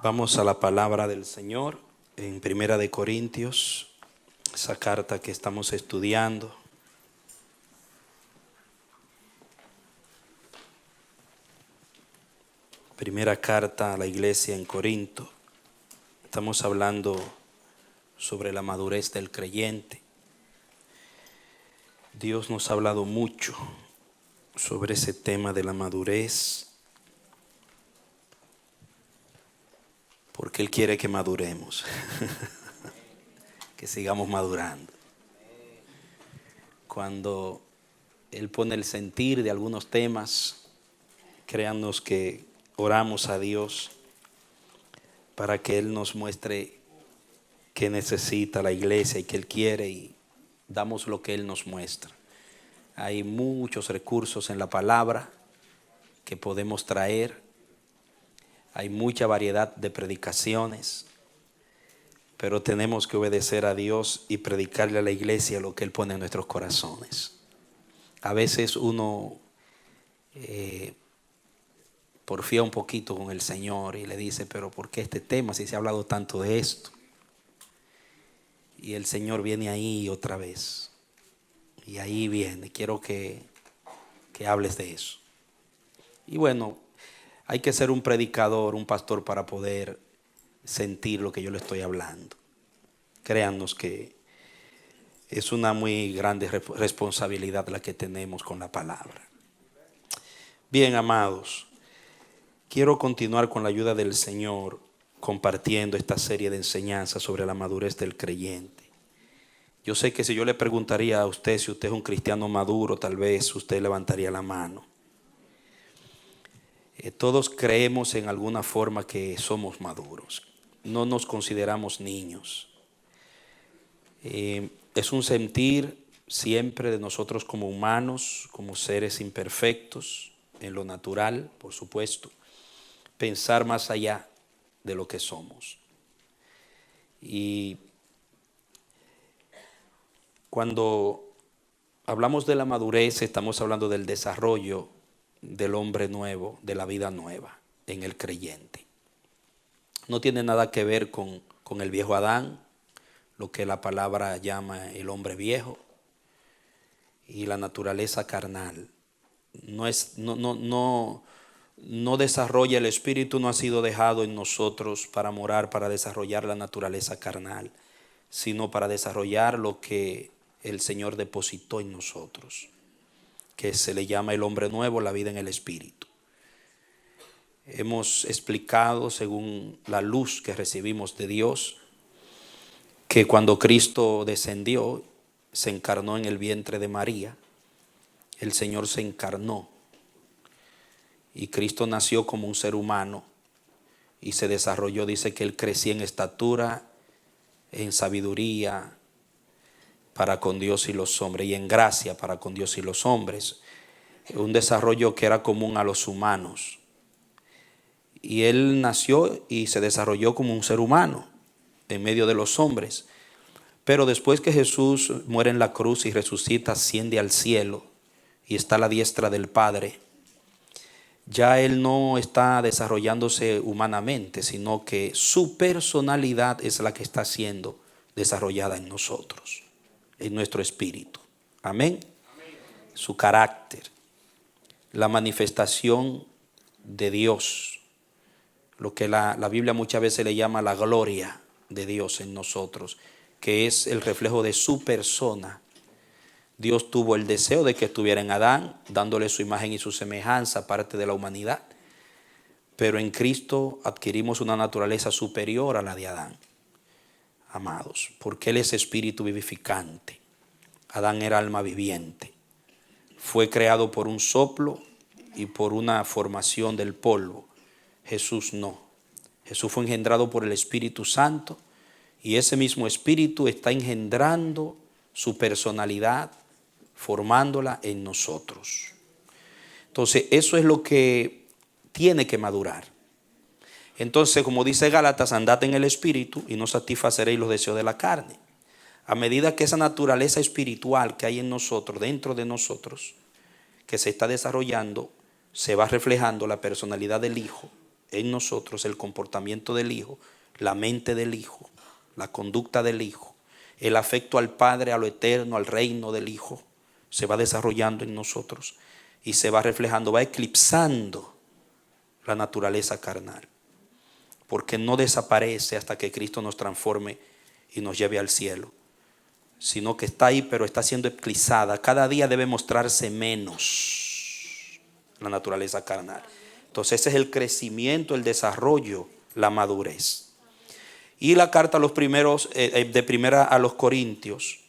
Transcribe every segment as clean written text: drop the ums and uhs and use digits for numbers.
Vamos a la palabra del Señor en Primera de Corintios, esa carta que estamos estudiando. Primera carta a la iglesia en Corinto. Estamos hablando sobre la madurez del creyente. Dios nos ha hablado mucho sobre ese tema de la madurez, porque Él quiere que maduremos, que sigamos madurando. Cuando Él pone el sentir de algunos temas, créanos que oramos a Dios para que Él nos muestre qué necesita la iglesia y qué Él quiere, y damos lo que Él nos muestra. Hay muchos recursos en la palabra que podemos traer. Hay mucha variedad de predicaciones, pero tenemos que obedecer a Dios y predicarle a la iglesia lo que Él pone en nuestros corazones. A veces uno porfía un poquito con el Señor y le dice, pero ¿por qué este tema si se ha hablado tanto de esto? Y el Señor viene ahí otra vez. Y ahí viene, quiero que hables de eso. Y bueno, hay que ser un predicador, un pastor para poder sentir lo que yo le estoy hablando. Créannos que es una muy grande responsabilidad la que tenemos con la palabra. Bien, amados, quiero continuar con la ayuda del Señor compartiendo esta serie de enseñanzas sobre la madurez del creyente. Yo sé que si yo le preguntaría a usted si usted es un cristiano maduro, tal vez usted levantaría la mano. Todos creemos en alguna forma que somos maduros. No nos consideramos niños. Es un sentir siempre de nosotros como humanos, como seres imperfectos, en lo natural, por supuesto, pensar más allá de lo que somos. Y cuando hablamos de la madurez, estamos hablando del desarrollo del hombre nuevo, de la vida nueva en el creyente. No tiene nada que ver con el viejo Adán, lo que la palabra llama el hombre viejo, y la naturaleza carnal. No desarrolla, el espíritu no ha sido dejado en nosotros para morar, para desarrollar la naturaleza carnal, sino para desarrollar lo que el Señor depositó en nosotros, que se le llama el hombre nuevo, la vida en el espíritu. Hemos explicado, según la luz que recibimos de Dios, que cuando Cristo descendió, se encarnó en el vientre de María, el Señor se encarnó y Cristo nació como un ser humano y se desarrolló. Dice que Él crecía en estatura, en sabiduría para con Dios y los hombres, y en gracia para con Dios y los hombres. Un desarrollo que era común a los humanos. Y Él nació y se desarrolló como un ser humano en medio de los hombres. Pero después que Jesús muere en la cruz y resucita, asciende al cielo y está a la diestra del Padre, ya Él no está desarrollándose humanamente, sino que su personalidad es la que está siendo desarrollada en nosotros, en nuestro espíritu. Amén. Su carácter, la manifestación de Dios, lo que la Biblia muchas veces le llama la gloria de Dios en nosotros, que es el reflejo de su persona. Dios tuvo el deseo de que estuviera en Adán, dándole su imagen y su semejanza, parte de la humanidad. Pero en Cristo adquirimos una naturaleza superior a la de Adán, amados, porque Él es espíritu vivificante. Adán era alma viviente. Fue creado por un soplo y por una formación del polvo. Jesús no. Jesús fue engendrado por el Espíritu Santo, y ese mismo Espíritu está engendrando su personalidad, formándola en nosotros. Entonces, eso es lo que tiene que madurar. Entonces, como dice Gálatas, andad en el Espíritu y no satisfaceréis los deseos de la carne. A medida que esa naturaleza espiritual que hay en nosotros, dentro de nosotros, que se está desarrollando, se va reflejando la personalidad del Hijo, en nosotros el comportamiento del Hijo, la mente del Hijo, la conducta del Hijo, el afecto al Padre, a lo eterno, al reino del Hijo, se va desarrollando en nosotros y se va reflejando, va eclipsando la naturaleza carnal, porque no desaparece hasta que Cristo nos transforme y nos lleve al cielo, sino que está ahí, pero está siendo eclipsada. Cada día debe mostrarse menos la naturaleza carnal. Entonces ese es el crecimiento, el desarrollo, la madurez. Y la carta a los primeros, de primera a los Corintios,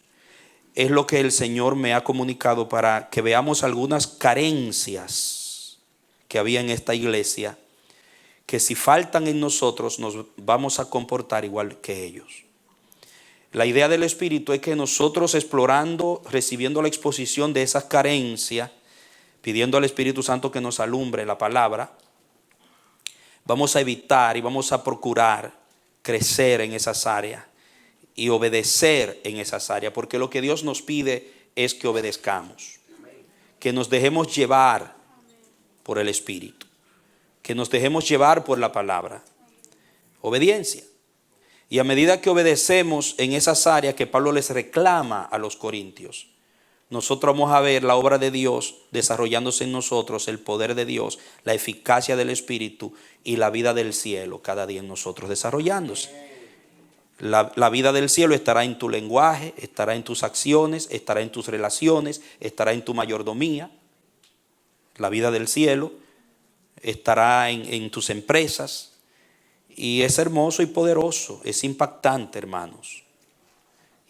es lo que el Señor me ha comunicado para que veamos algunas carencias que había en esta iglesia, que si faltan en nosotros nos vamos a comportar igual que ellos. La idea del Espíritu es que nosotros, explorando, recibiendo la exposición de esas carencias, pidiendo al Espíritu Santo que nos alumbre la palabra, vamos a evitar y vamos a procurar crecer en esas áreas y obedecer en esas áreas, porque lo que Dios nos pide es que obedezcamos, que nos dejemos llevar por el Espíritu, que nos dejemos llevar por la palabra. Obediencia. Y a medida que obedecemos en esas áreas que Pablo les reclama a los corintios, nosotros vamos a ver la obra de Dios desarrollándose en nosotros, el poder de Dios, la eficacia del Espíritu y la vida del cielo cada día en nosotros desarrollándose. La vida del cielo estará en tu lenguaje, estará en tus acciones, estará en tus relaciones, estará en tu mayordomía. La vida del cielo estará en tus empresas. Y es hermoso y poderoso, es impactante, hermanos.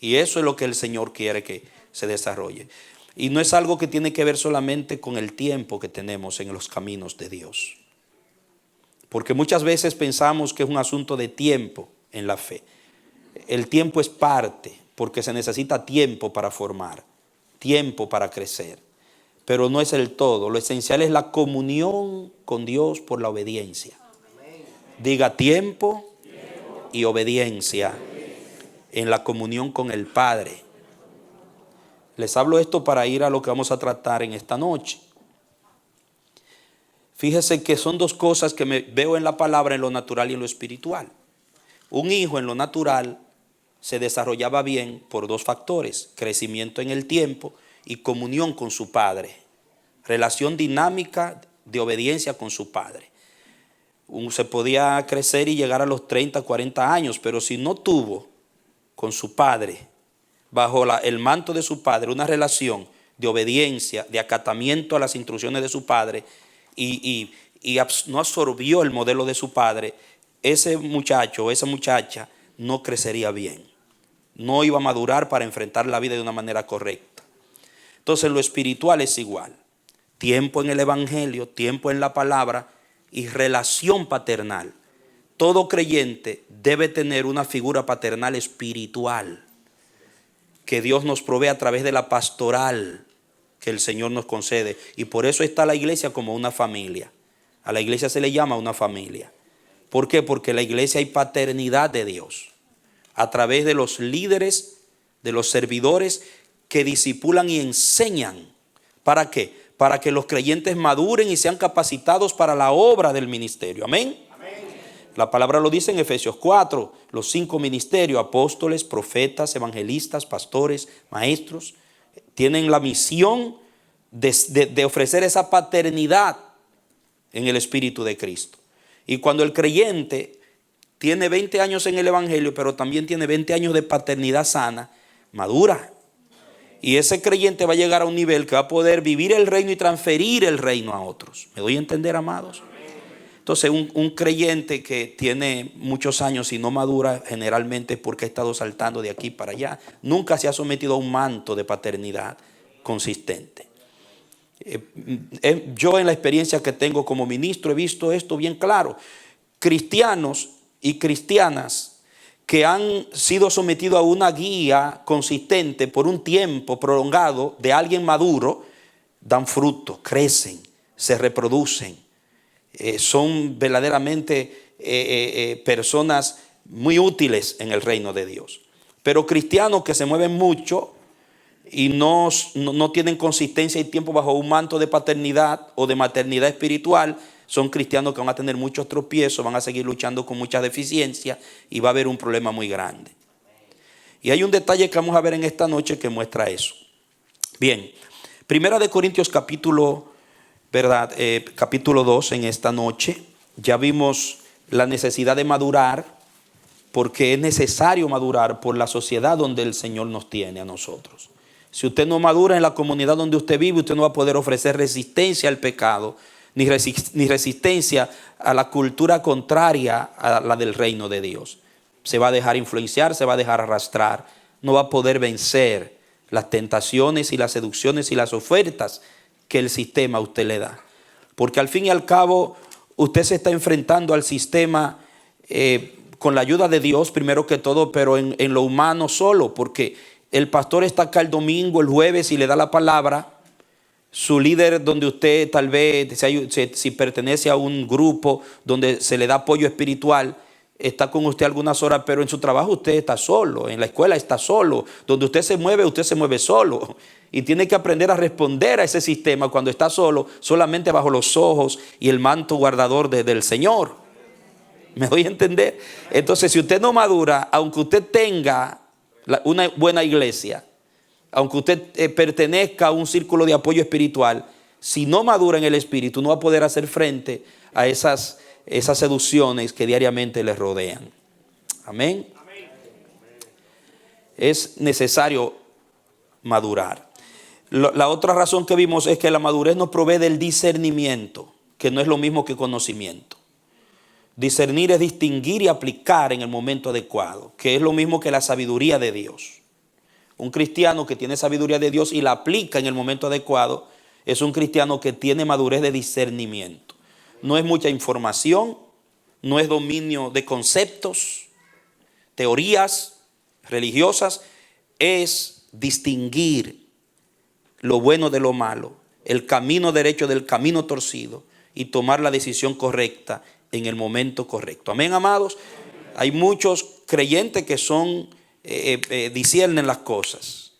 Y eso es lo que el Señor quiere que se desarrolle. Y no es algo que tiene que ver solamente con el tiempo que tenemos en los caminos de Dios. Porque muchas veces pensamos que es un asunto de tiempo en la fe. El tiempo es parte, porque se necesita tiempo para formar, tiempo para crecer. Pero no es el todo. Lo esencial es la comunión con Dios por la obediencia. Diga tiempo y obediencia en la comunión con el Padre. Les hablo esto para ir a lo que vamos a tratar en esta noche. Fíjese que son dos cosas que me veo en la palabra, en lo natural y en lo espiritual. Un hijo en lo natural se desarrollaba bien por dos factores: crecimiento en el tiempo y comunión con su padre. Relación dinámica de obediencia con su padre. Se podía crecer y llegar a los 30, 40 años, pero si no tuvo con su padre, bajo el manto de su padre, una relación de obediencia, de acatamiento a las instrucciones de su padre, y no absorbió el modelo de su padre, ese muchacho o esa muchacha no crecería bien, no iba a madurar para enfrentar la vida de una manera correcta. Entonces lo espiritual es igual: tiempo en el evangelio, tiempo en la palabra y relación paternal. Todo creyente debe tener una figura paternal espiritual que Dios nos provee a través de la pastoral que el Señor nos concede. Y por eso está la iglesia como una familia. A la iglesia se le llama una familia. ¿Por qué? Porque en la iglesia hay paternidad de Dios a través de los líderes, de los servidores que discipulan y enseñan. ¿Para qué? Para que los creyentes maduren y sean capacitados para la obra del ministerio. Amén. La palabra lo dice en Efesios 4, los 5 ministerios: apóstoles, profetas, evangelistas, pastores, maestros, tienen la misión de ofrecer esa paternidad en el Espíritu de Cristo. Y cuando el creyente tiene 20 años en el evangelio, pero también tiene 20 años de paternidad sana, madura. Y ese creyente va a llegar a un nivel que va a poder vivir el reino y transferir el reino a otros. ¿Me doy a entender, amados? Entonces un creyente que tiene muchos años y no madura, generalmente es porque ha estado saltando de aquí para allá. Nunca se ha sometido a un manto de paternidad consistente. Yo, en la experiencia que tengo como ministro, he visto esto bien claro. Cristianos y cristianas que han sido sometidos a una guía consistente por un tiempo prolongado de alguien maduro, dan fruto, crecen, se reproducen, son verdaderamente personas muy útiles en el reino de Dios. Pero cristianos que se mueven mucho y no tienen consistencia y tiempo bajo un manto de paternidad o de maternidad espiritual, Son cristianos que van a tener muchos tropiezos, van a seguir luchando con muchas deficiencias y va a haber un problema muy grande. Y hay un detalle que vamos a ver en esta noche que muestra eso. Bien, Primera de Corintios capítulo 2 en esta noche. Ya vimos la necesidad de madurar, porque es necesario madurar por la sociedad donde el Señor nos tiene a nosotros. Si usted no madura en la comunidad donde usted vive, usted no va a poder ofrecer resistencia al pecado, ni resistencia a la cultura contraria a la del reino de Dios. Se va a dejar influenciar, se va a dejar arrastrar, no va a poder vencer las tentaciones y las seducciones y las ofertas que el sistema a usted le da. Porque al fin y al cabo, usted se está enfrentando al sistema con la ayuda de Dios, primero que todo, pero en lo humano solo, porque el pastor está acá el domingo, el jueves y le da la palabra. Su líder, donde usted tal vez, si pertenece a un grupo donde se le da apoyo espiritual, está con usted algunas horas, pero en su trabajo usted está solo, en la escuela está solo, donde usted se mueve solo. Y tiene que aprender a responder a ese sistema cuando está solo, solamente bajo los ojos y el manto guardador del Señor. ¿Me doy a entender? Entonces, si usted no madura, aunque usted tenga una buena iglesia, aunque usted pertenezca a un círculo de apoyo espiritual, si no madura en el espíritu, no va a poder hacer frente a esas seducciones que diariamente le rodean. Amén. Es necesario madurar. La otra razón que vimos es que la madurez nos provee del discernimiento, que no es lo mismo que conocimiento. Discernir es distinguir y aplicar en el momento adecuado, que es lo mismo que la sabiduría de Dios. Un cristiano que tiene sabiduría de Dios y la aplica en el momento adecuado es un cristiano que tiene madurez de discernimiento. No es mucha información, no es dominio de conceptos, teorías religiosas, es distinguir lo bueno de lo malo, el camino derecho del camino torcido y tomar la decisión correcta en el momento correcto. Amén, amados. Hay muchos creyentes que disciernen las cosas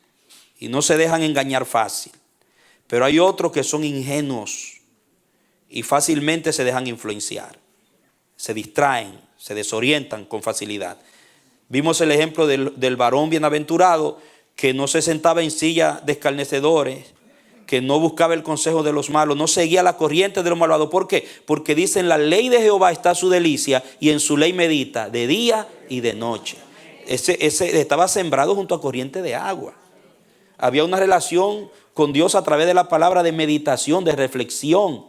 y no se dejan engañar fácil, pero hay otros que son ingenuos y fácilmente se dejan influenciar, se distraen, se desorientan con facilidad. Vimos el ejemplo del varón bienaventurado que no se sentaba en silla de escarnecedores, que no buscaba el consejo de los malos, no seguía la corriente de los malvados. ¿Por qué? Porque dice: en la ley de Jehová está su delicia y en su ley medita de día y de noche. Ese estaba sembrado junto a corriente de agua. Había una relación con Dios a través de la palabra, de meditación, de reflexión.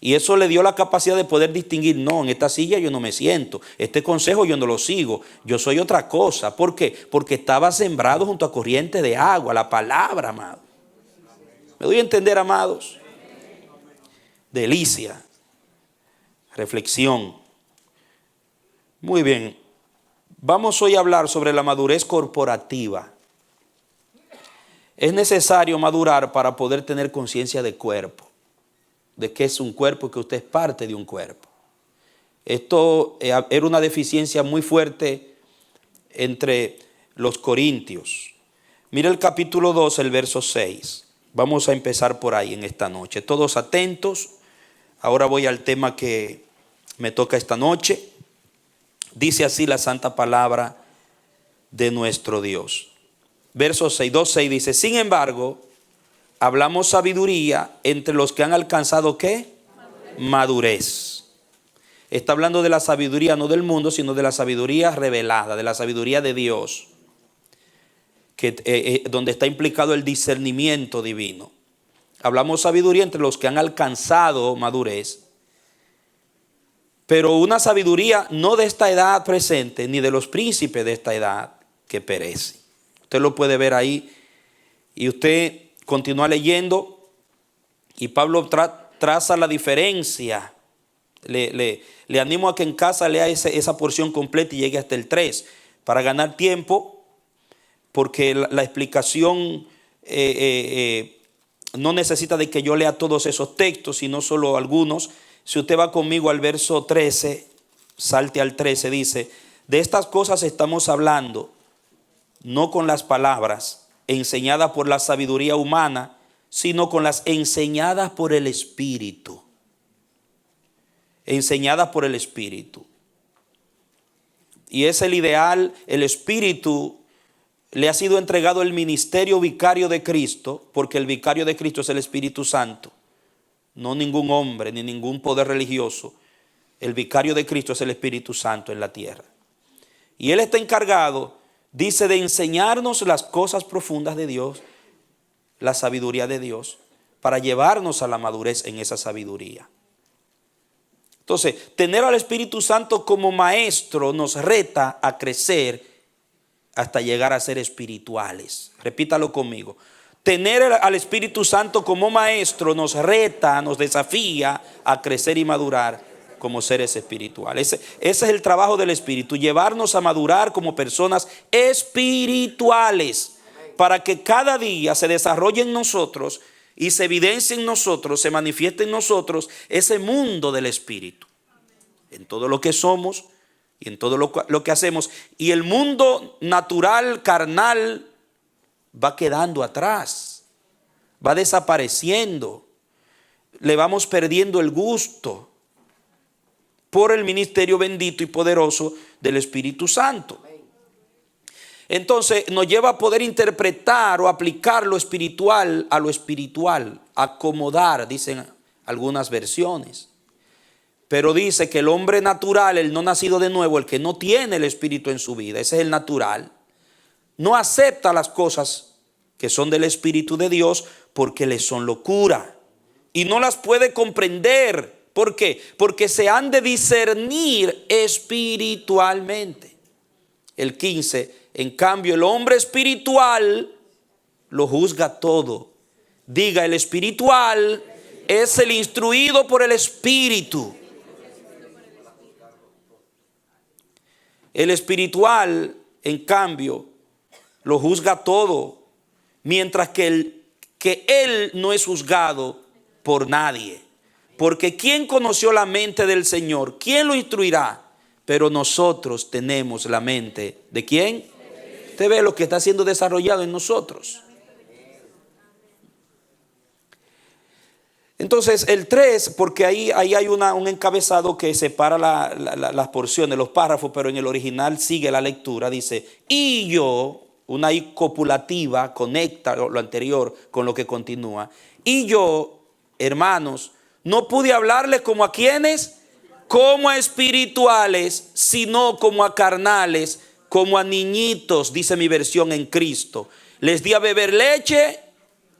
Y eso le dio la capacidad de poder distinguir: no, en esta silla yo no me siento, este consejo yo no lo sigo, yo soy otra cosa. ¿Por qué? Porque estaba sembrado junto a corriente de agua, la palabra, amado. ¿Me doy a entender, amados? Delicia, reflexión. Muy bien, vamos hoy a hablar sobre la madurez corporativa. Es necesario madurar para poder tener conciencia de cuerpo, de que es un cuerpo y que usted es parte de un cuerpo. Esto era una deficiencia muy fuerte entre los corintios. Mira el capítulo 2, el verso 6. Vamos a empezar por ahí en esta noche. Todos atentos. Ahora voy al tema que me toca esta noche. Dice así la santa palabra de nuestro Dios. Verso 6, 2:6 dice: sin embargo, hablamos sabiduría entre los que han alcanzado ¿qué? Madurez. Está hablando de la sabiduría no del mundo, sino de la sabiduría revelada, de la sabiduría de Dios, donde está implicado el discernimiento divino. Hablamos sabiduría entre los que han alcanzado madurez, pero una sabiduría no de esta edad presente, ni de los príncipes de esta edad que perecen. Usted lo puede ver ahí y usted continúa leyendo y Pablo traza la diferencia. Le animo a que en casa lea esa porción completa y llegue hasta el 3 para ganar tiempo, porque la explicación no necesita de que yo lea todos esos textos, sino solo algunos. Si usted va conmigo al verso 13, salte al 13, dice: de estas cosas estamos hablando, no con las palabras enseñadas por la sabiduría humana, sino con las enseñadas por el Espíritu. enseñadas por el Espíritu. Y es el ideal, el Espíritu le ha sido entregado el ministerio vicario de Cristo, porque el vicario de Cristo es el Espíritu Santo, no ningún hombre ni ningún poder religioso. El vicario de Cristo es el Espíritu Santo en la tierra. Y Él está encargado, dice, de enseñarnos las cosas profundas de Dios, la sabiduría de Dios, para llevarnos a la madurez en esa sabiduría. Entonces, tener al Espíritu Santo como maestro nos reta a crecer hasta llegar a ser espirituales. Repítalo conmigo. Tener al Espíritu Santo como maestro nos reta, nos desafía a crecer y madurar como seres espirituales. Ese es el trabajo del Espíritu, llevarnos a madurar como personas espirituales, para que cada día se desarrolle en nosotros y se evidencie en nosotros, se manifieste en nosotros ese mundo del Espíritu, en todo lo que somos y en todo lo que hacemos. Y el mundo natural, carnal, va quedando atrás, va desapareciendo, le vamos perdiendo el gusto por el ministerio bendito y poderoso del Espíritu Santo. Entonces nos lleva a poder interpretar o aplicar lo espiritual a lo espiritual, acomodar, dicen algunas versiones. Pero dice que el hombre natural, el no nacido de nuevo, el que no tiene el Espíritu en su vida, ese es el natural, no acepta las cosas que son del Espíritu de Dios porque le son locura y no las puede comprender. ¿Por qué? Porque se han de discernir espiritualmente. El 15, en cambio, el hombre espiritual lo juzga todo. Diga, el espiritual es el instruido por el Espíritu. El espiritual, en cambio, lo juzga todo, mientras que él no es juzgado por nadie. Porque ¿quién conoció la mente del Señor? ¿Quién lo instruirá? Pero nosotros tenemos la mente ¿de quién? Usted ve lo que está siendo desarrollado en nosotros. Entonces el 3, porque ahí hay un encabezado que separa las porciones, los párrafos, pero en el original sigue la lectura, dice, y yo, una I copulativa, conecta lo anterior con lo que continúa, y yo, hermanos, no pude hablarles como a quienes, como a espirituales, sino como a carnales, como a niñitos, dice mi versión en Cristo. Les di a beber leche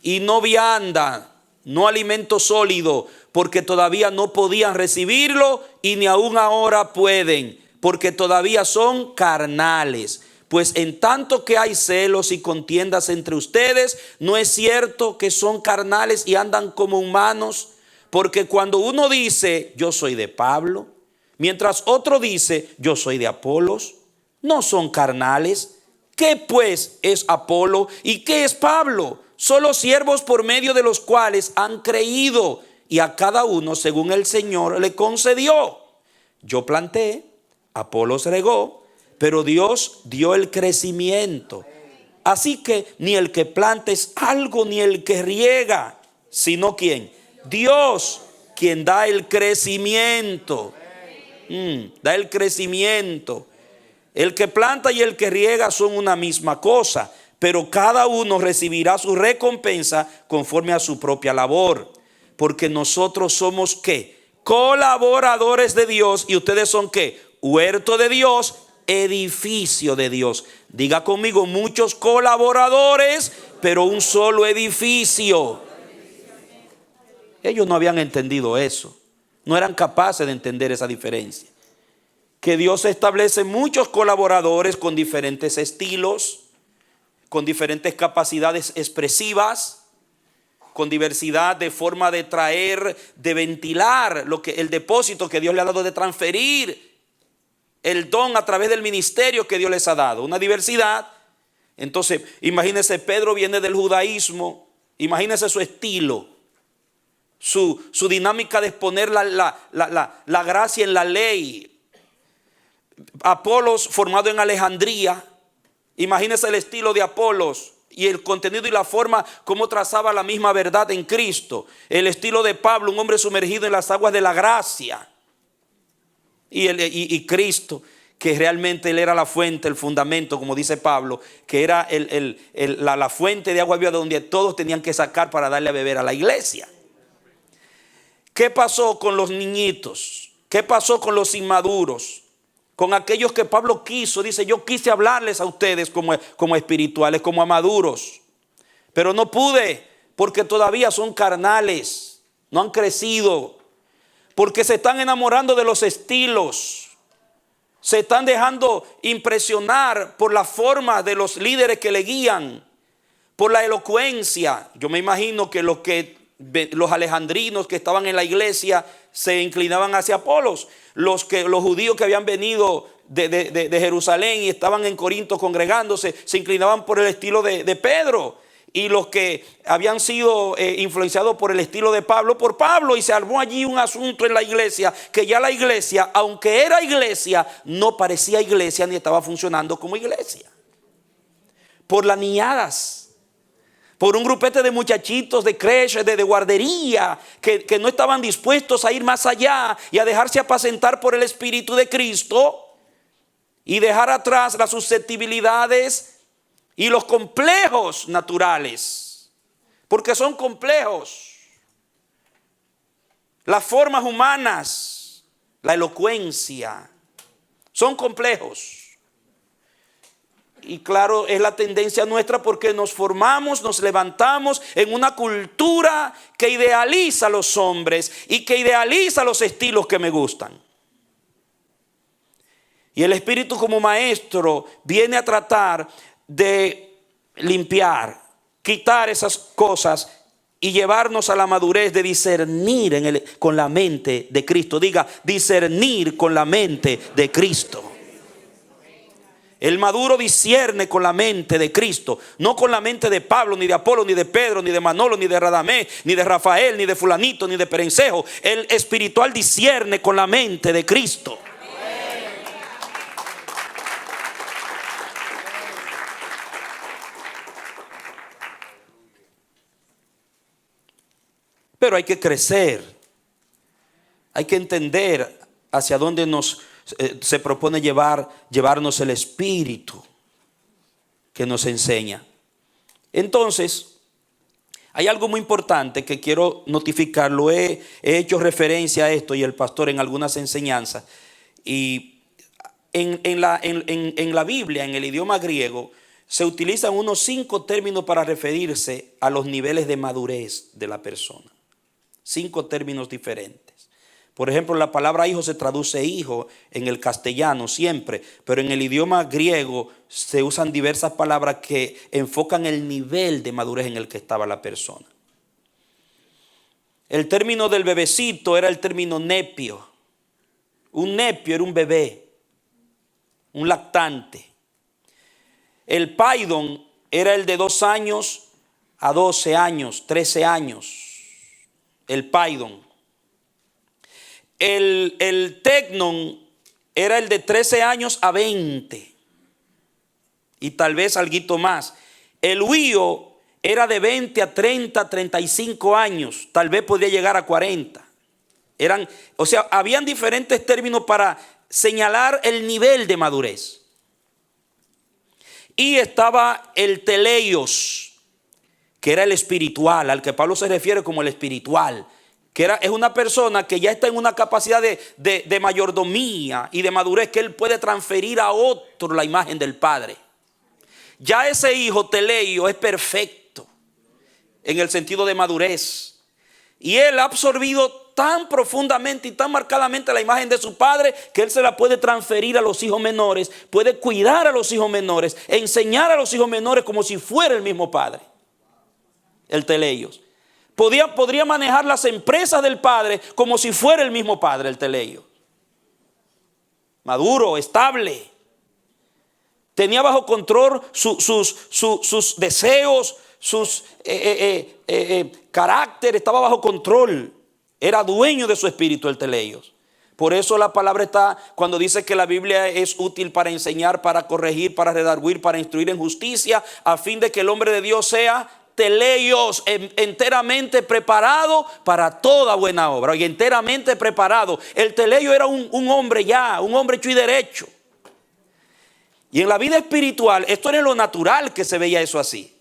y no vianda, no alimento sólido, porque todavía no podían recibirlo y ni aún ahora pueden, porque todavía son carnales. Pues en tanto que hay celos y contiendas entre ustedes, ¿no es cierto que son carnales y andan como humanos? Porque cuando uno dice, yo soy de Pablo, mientras otro dice, yo soy de Apolos, ¿no son carnales? ¿Qué pues es Apolo y qué es Pablo? Solo siervos por medio de los cuales han creído, y a cada uno según el Señor le concedió. Yo planté, Apolos regó, pero Dios dio el crecimiento. Así que ni el que planta es algo, ni el que riega, sino ¿quién? Dios, quien da el crecimiento. Da el crecimiento. El que planta y el que riega son una misma cosa, pero cada uno recibirá su recompensa conforme a su propia labor. Porque nosotros somos ¿qué? Colaboradores de Dios. Y ustedes son ¿qué? Huerto de Dios, edificio de Dios. Diga conmigo, muchos colaboradores, pero un solo edificio. Ellos no habían entendido eso. No eran capaces de entender esa diferencia. Que Dios establece muchos colaboradores con diferentes estilos, con diferentes capacidades expresivas, con diversidad de forma de traer, de ventilar el depósito que Dios le ha dado, de transferir el don a través del ministerio que Dios les ha dado. Una diversidad. Entonces, imagínense, Pedro viene del judaísmo. Imagínense su estilo. Su dinámica de exponer la gracia en la ley. Apolos, formado en Alejandría. Imagínense el estilo de Apolos y el contenido y la forma como trazaba la misma verdad en Cristo. El estilo de Pablo, un hombre sumergido en las aguas de la gracia. y Cristo, que realmente Él era la fuente, el fundamento, como dice Pablo, que era la fuente de agua viva donde todos tenían que sacar para darle a beber a la iglesia. ¿Qué pasó con los niñitos? ¿Qué pasó con los inmaduros? Con aquellos que Pablo quiso, dice, yo quise hablarles a ustedes como espirituales, como a maduros, pero no pude, porque todavía son carnales, no han crecido, porque se están enamorando de los estilos, se están dejando impresionar por la forma de los líderes que le guían, por la elocuencia. Yo me imagino que los alejandrinos que estaban en la iglesia se inclinaban hacia Apolos. Los judíos que habían venido de Jerusalén y estaban en Corinto congregándose, se inclinaban por el estilo de Pedro. Y los que habían sido influenciados por el estilo de Pablo, por Pablo. Y se armó allí un asunto en la iglesia, que ya la iglesia, aunque era iglesia, no parecía iglesia ni estaba funcionando como iglesia. Por las niñadas, por un grupete de muchachitos de creche, de guardería, que no estaban dispuestos a ir más allá y a dejarse apacentar por el Espíritu de Cristo y dejar atrás las susceptibilidades y los complejos naturales, porque son complejos. Las formas humanas, la elocuencia, son complejos. Y claro, es la tendencia nuestra porque nos formamos, nos levantamos en una cultura que idealiza a los hombres y que idealiza los estilos que me gustan. Y el Espíritu como maestro viene a tratar de limpiar, quitar esas cosas y llevarnos a la madurez de discernir con la mente de Cristo. Diga, discernir con la mente de Cristo. El maduro discierne con la mente de Cristo, no con la mente de Pablo, ni de Apolo, ni de Pedro, ni de Manolo, ni de Radamés, ni de Rafael, ni de fulanito, ni de Perencejo. El espiritual discierne con la mente de Cristo. Pero hay que crecer, hay que entender hacia dónde se propone llevarnos el Espíritu que nos enseña. Entonces, hay algo muy importante que quiero notificarlo. He hecho referencia a esto y el pastor en algunas enseñanzas. Y en la Biblia, en el idioma griego, se utilizan unos 5 términos para referirse a los niveles de madurez de la persona. 5 términos diferentes. Por ejemplo, la palabra hijo se traduce hijo en el castellano siempre, pero en el idioma griego se usan diversas palabras que enfocan el nivel de madurez en el que estaba la persona. El término del bebecito era el término nepio. Un nepio era un bebé, un lactante. El paidon era el de 2 años a 12 años, 13 años. El paidon. El tecnon era el de 13 años a 20 y tal vez alguito más. El huío era de 20 a 30, 35 años, tal vez podía llegar a 40. Habían diferentes términos para señalar el nivel de madurez. Y estaba el teleios, que era el espiritual, al que Pablo se refiere como el espiritual, que es una persona que ya está en una capacidad de mayordomía y de madurez, que él puede transferir a otro la imagen del Padre. Ya ese hijo teleio es perfecto en el sentido de madurez, y él ha absorbido tan profundamente y tan marcadamente la imagen de su padre que él se la puede transferir a los hijos menores, puede cuidar a los hijos menores, enseñar a los hijos menores como si fuera el mismo padre. El teleios. Podría manejar las empresas del padre como si fuera el mismo padre, el teleio. Maduro, estable. Tenía bajo control sus deseos, sus carácter, estaba bajo control. Era dueño de su espíritu, el teleios. Por eso la palabra está cuando dice que la Biblia es útil para enseñar, para corregir, para redarguir, para instruir en justicia, a fin de que el hombre de Dios sea teleios, enteramente preparado para toda buena obra. Y enteramente preparado. El teleio era un hombre ya, un hombre hecho y derecho. Y en la vida espiritual, esto era lo natural que se veía eso así.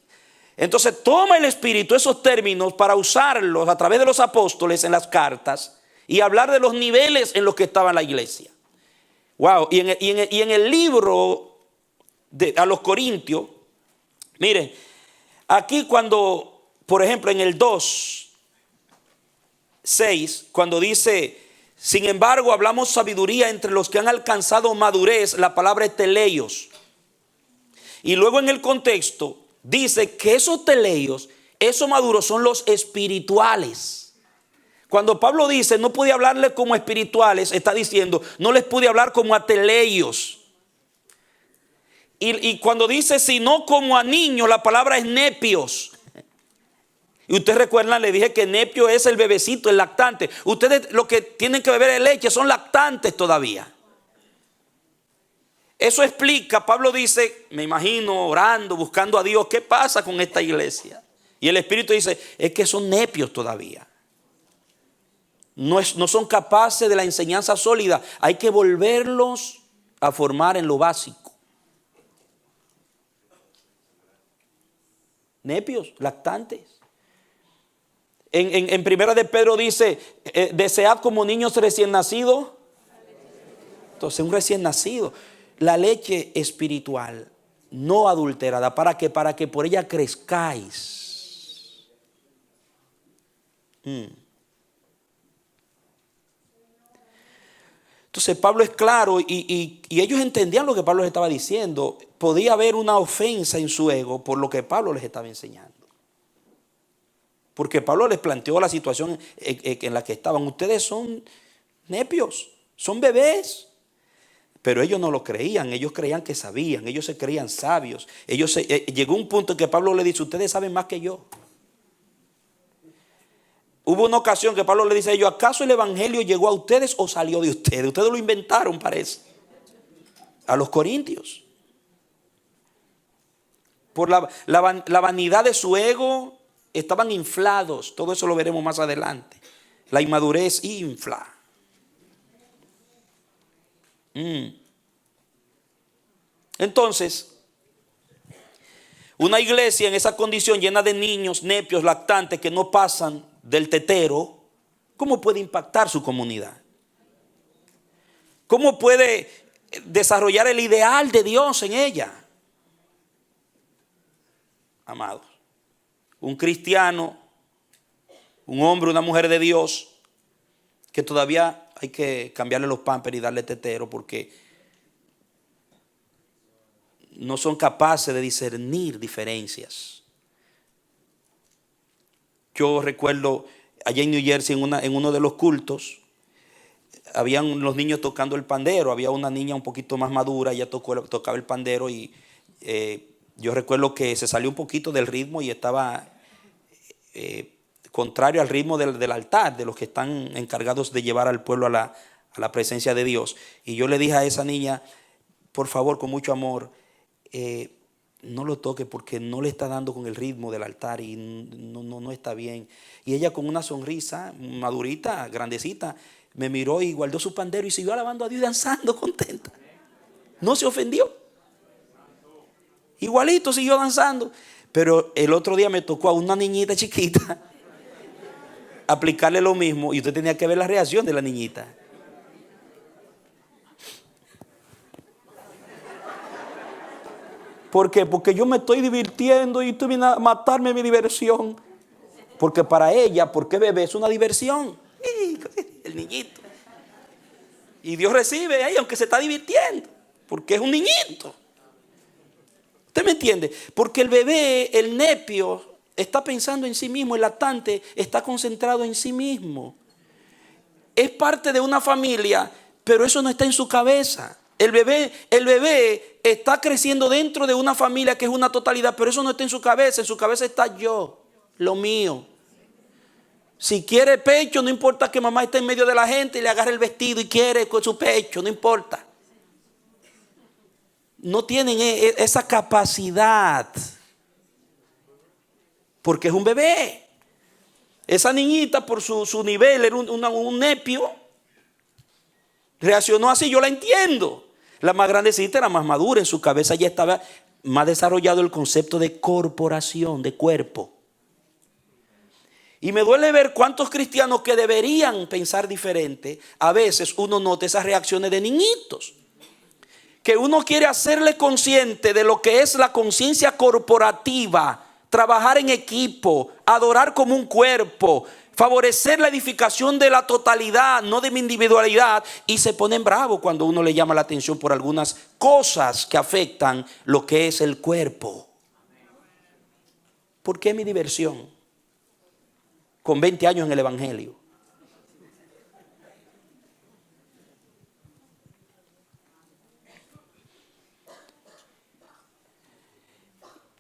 Entonces toma el Espíritu esos términos para usarlos a través de los apóstoles en las cartas y hablar de los niveles en los que estaba la iglesia. Wow, y en el libro a los Corintios, miren, aquí cuando, por ejemplo, en el 2:6, cuando dice, sin embargo, hablamos sabiduría entre los que han alcanzado madurez, la palabra es teleios. Y luego en el contexto dice que esos teleios, esos maduros son los espirituales. Cuando Pablo dice no pude hablarles como espirituales, está diciendo no les pude hablar como a teleios. Y cuando dice sino como a niños, la palabra es nepios. Y ustedes recuerdan, le dije que nepio es el bebecito, el lactante. Ustedes lo que tienen que beber es leche, son lactantes todavía. Eso explica, Pablo dice, me imagino orando, buscando a Dios, ¿qué pasa con esta iglesia? Y el Espíritu dice, es que son nepios todavía. No son capaces de la enseñanza sólida. Hay que volverlos a formar en lo básico. Nepios, lactantes. En primera de Pedro dice, desead como niños recién nacidos. Entonces un recién nacido, la leche espiritual, no adulterada, para que por ella crezcáis. Entonces Pablo es claro y ellos entendían lo que Pablo les estaba diciendo. Podía haber una ofensa en su ego por lo que Pablo les estaba enseñando. Porque Pablo les planteó la situación en la que estaban. Ustedes son nepios, son bebés. Pero ellos no lo creían, ellos creían que sabían, ellos se creían sabios. Llegó un punto en que Pablo le dice, ustedes saben más que yo. Hubo una ocasión que Pablo le dice a ellos, ¿acaso el evangelio llegó a ustedes o salió de ustedes? Ustedes lo inventaron, parece. A los corintios. Por la vanidad de su ego, estaban inflados. Todo eso lo veremos más adelante. La inmadurez infla. Entonces, una iglesia en esa condición llena de niños, nepios, lactantes que no pasan del tetero, ¿cómo puede impactar su comunidad? ¿Cómo puede desarrollar el ideal de Dios en ella? Amados, un cristiano, un hombre, una mujer de Dios, que todavía hay que cambiarle los pampers y darle tetero porque no son capaces de discernir diferencias. Yo recuerdo allá en New Jersey en uno de los cultos, habían los niños tocando el pandero. Había una niña un poquito más madura, ella tocaba el pandero y yo recuerdo que se salió un poquito del ritmo y estaba contrario al ritmo del altar, de los que están encargados de llevar al pueblo a la presencia de Dios. Y yo le dije a esa niña, por favor, con mucho amor, no lo toque porque no le está dando con el ritmo del altar y no está bien. Y ella con una sonrisa madurita, grandecita, me miró y guardó su pandero y siguió alabando a Dios y danzando contenta. No se ofendió. Igualito siguió danzando. Pero el otro día me tocó a una niñita chiquita aplicarle lo mismo y usted tenía que ver la reacción de la niñita. ¿Por qué? Porque yo me estoy divirtiendo y tú vienes a matarme mi diversión. Porque para ella, porque bebé es una diversión. El niñito. Y Dios recibe ahí, aunque se está divirtiendo. Porque es un niñito. ¿Usted me entiende? Porque el bebé, el nepio, está pensando en sí mismo. El lactante está concentrado en sí mismo. Es parte de una familia, pero eso no está en su cabeza. El bebé está creciendo dentro de una familia que es una totalidad, pero eso no está en su cabeza. En su cabeza está yo, lo mío. Si quiere pecho, no importa que mamá esté en medio de la gente y le agarre el vestido y quiere con su pecho, no importa. No tienen esa capacidad. porque es un bebé. Esa niñita por su nivel era un nepio. Reaccionó así, yo la entiendo. La más grandecita era más madura, en su cabeza ya estaba más desarrollado el concepto de corporación, de cuerpo. Y me duele ver cuántos cristianos que deberían pensar diferente, a veces uno nota esas reacciones de niñitos. Que uno quiere hacerle consciente de lo que es la conciencia corporativa, trabajar en equipo, adorar como un cuerpo, favorecer la edificación de la totalidad, no de mi individualidad, y se ponen bravos cuando uno le llama la atención por algunas cosas que afectan lo que es el cuerpo. ¿Por qué mi diversión? Con 20 años en el evangelio.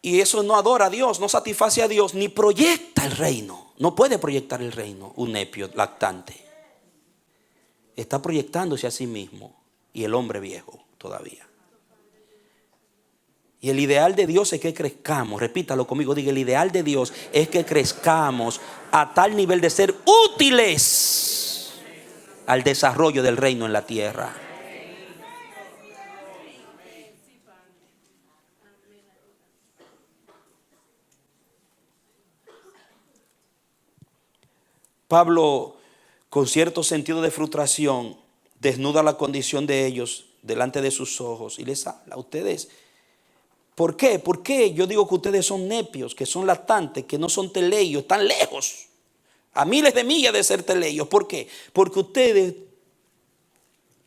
Y eso no adora a Dios, no satisface a Dios, ni proyecta el reino. No puede proyectar el reino un nepio lactante. Está proyectándose a sí mismo y el hombre viejo todavía. Y el ideal de Dios es que crezcamos. Repítalo conmigo, diga, el ideal de Dios es que crezcamos a tal nivel de ser útiles al desarrollo del reino en la tierra. Pablo, con cierto sentido de frustración, desnuda la condición de ellos delante de sus ojos y les habla a ustedes. ¿Por qué? ¿Por qué yo digo que ustedes son nepios, que son lactantes, que no son teleios, están lejos, a miles de millas de ser teleios? ¿Por qué? Porque ustedes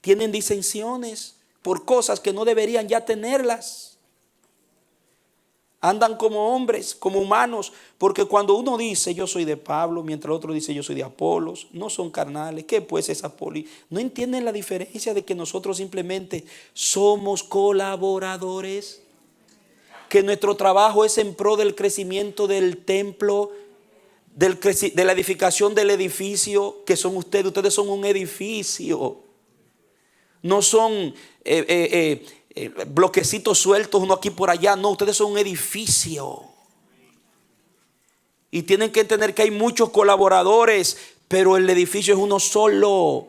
tienen disensiones por cosas que no deberían ya tenerlas. Andan como hombres, como humanos, porque cuando uno dice yo soy de Pablo, mientras el otro dice yo soy de Apolos, no son carnales. ¿Qué pues es Apolo? No entienden la diferencia de que nosotros simplemente somos colaboradores, que nuestro trabajo es en pro del crecimiento del templo, de la edificación del edificio, que son ustedes son un edificio, no son bloquecitos sueltos uno aquí por allá, no, ustedes son un edificio. Y tienen que entender que hay muchos colaboradores, pero el edificio es uno solo.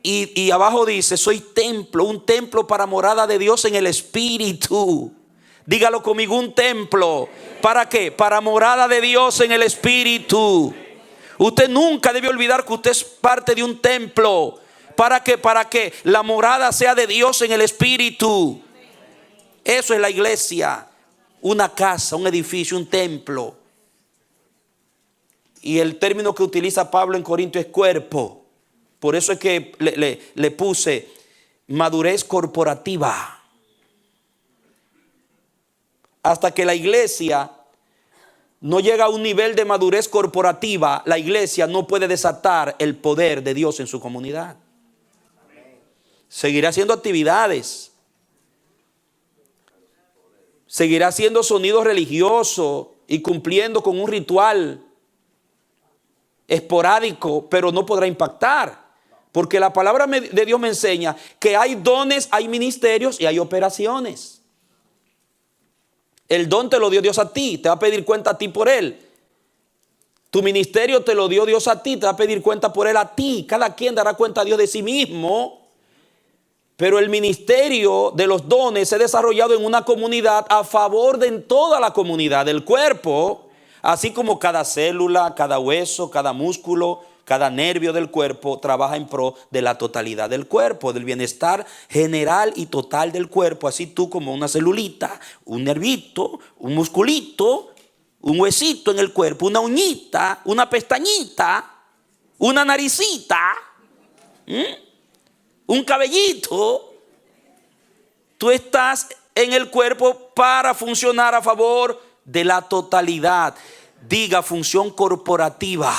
Y abajo dice, soy templo, un templo para morada de Dios en el Espíritu. Dígalo conmigo, un templo. ¿Para qué? Para morada de Dios en el Espíritu. Usted nunca debe olvidar que usted es parte de un templo. ¿Para qué? Para que la morada sea de Dios en el Espíritu. Eso es la iglesia. Una casa, un edificio, un templo. Y el término que utiliza Pablo en Corinto es cuerpo. Por eso es que le puse madurez corporativa. Hasta que la iglesia no llega a un nivel de madurez corporativa, la iglesia no puede desatar el poder de Dios en su comunidad. Seguirá haciendo actividades. Seguirá haciendo sonido religioso y cumpliendo con un ritual esporádico, pero no podrá impactar. Porque la palabra de Dios me enseña que hay dones, hay ministerios y hay operaciones. El don te lo dio Dios a ti, te va a pedir cuenta a ti por él. Tu ministerio te lo dio Dios a ti, te va a pedir cuenta por él a ti. Cada quien dará cuenta a Dios de sí mismo. Pero el ministerio de los dones se ha desarrollado en una comunidad a favor de toda la comunidad del cuerpo, así como cada célula, cada hueso, cada músculo, cada nervio del cuerpo trabaja en pro de la totalidad del cuerpo, del bienestar general y total del cuerpo. Así tú como una celulita, un nervito, un musculito, un huesito en el cuerpo, una uñita, una pestañita, una naricita, un cabellito, tú estás en el cuerpo para funcionar a favor de la totalidad. Diga función corporativa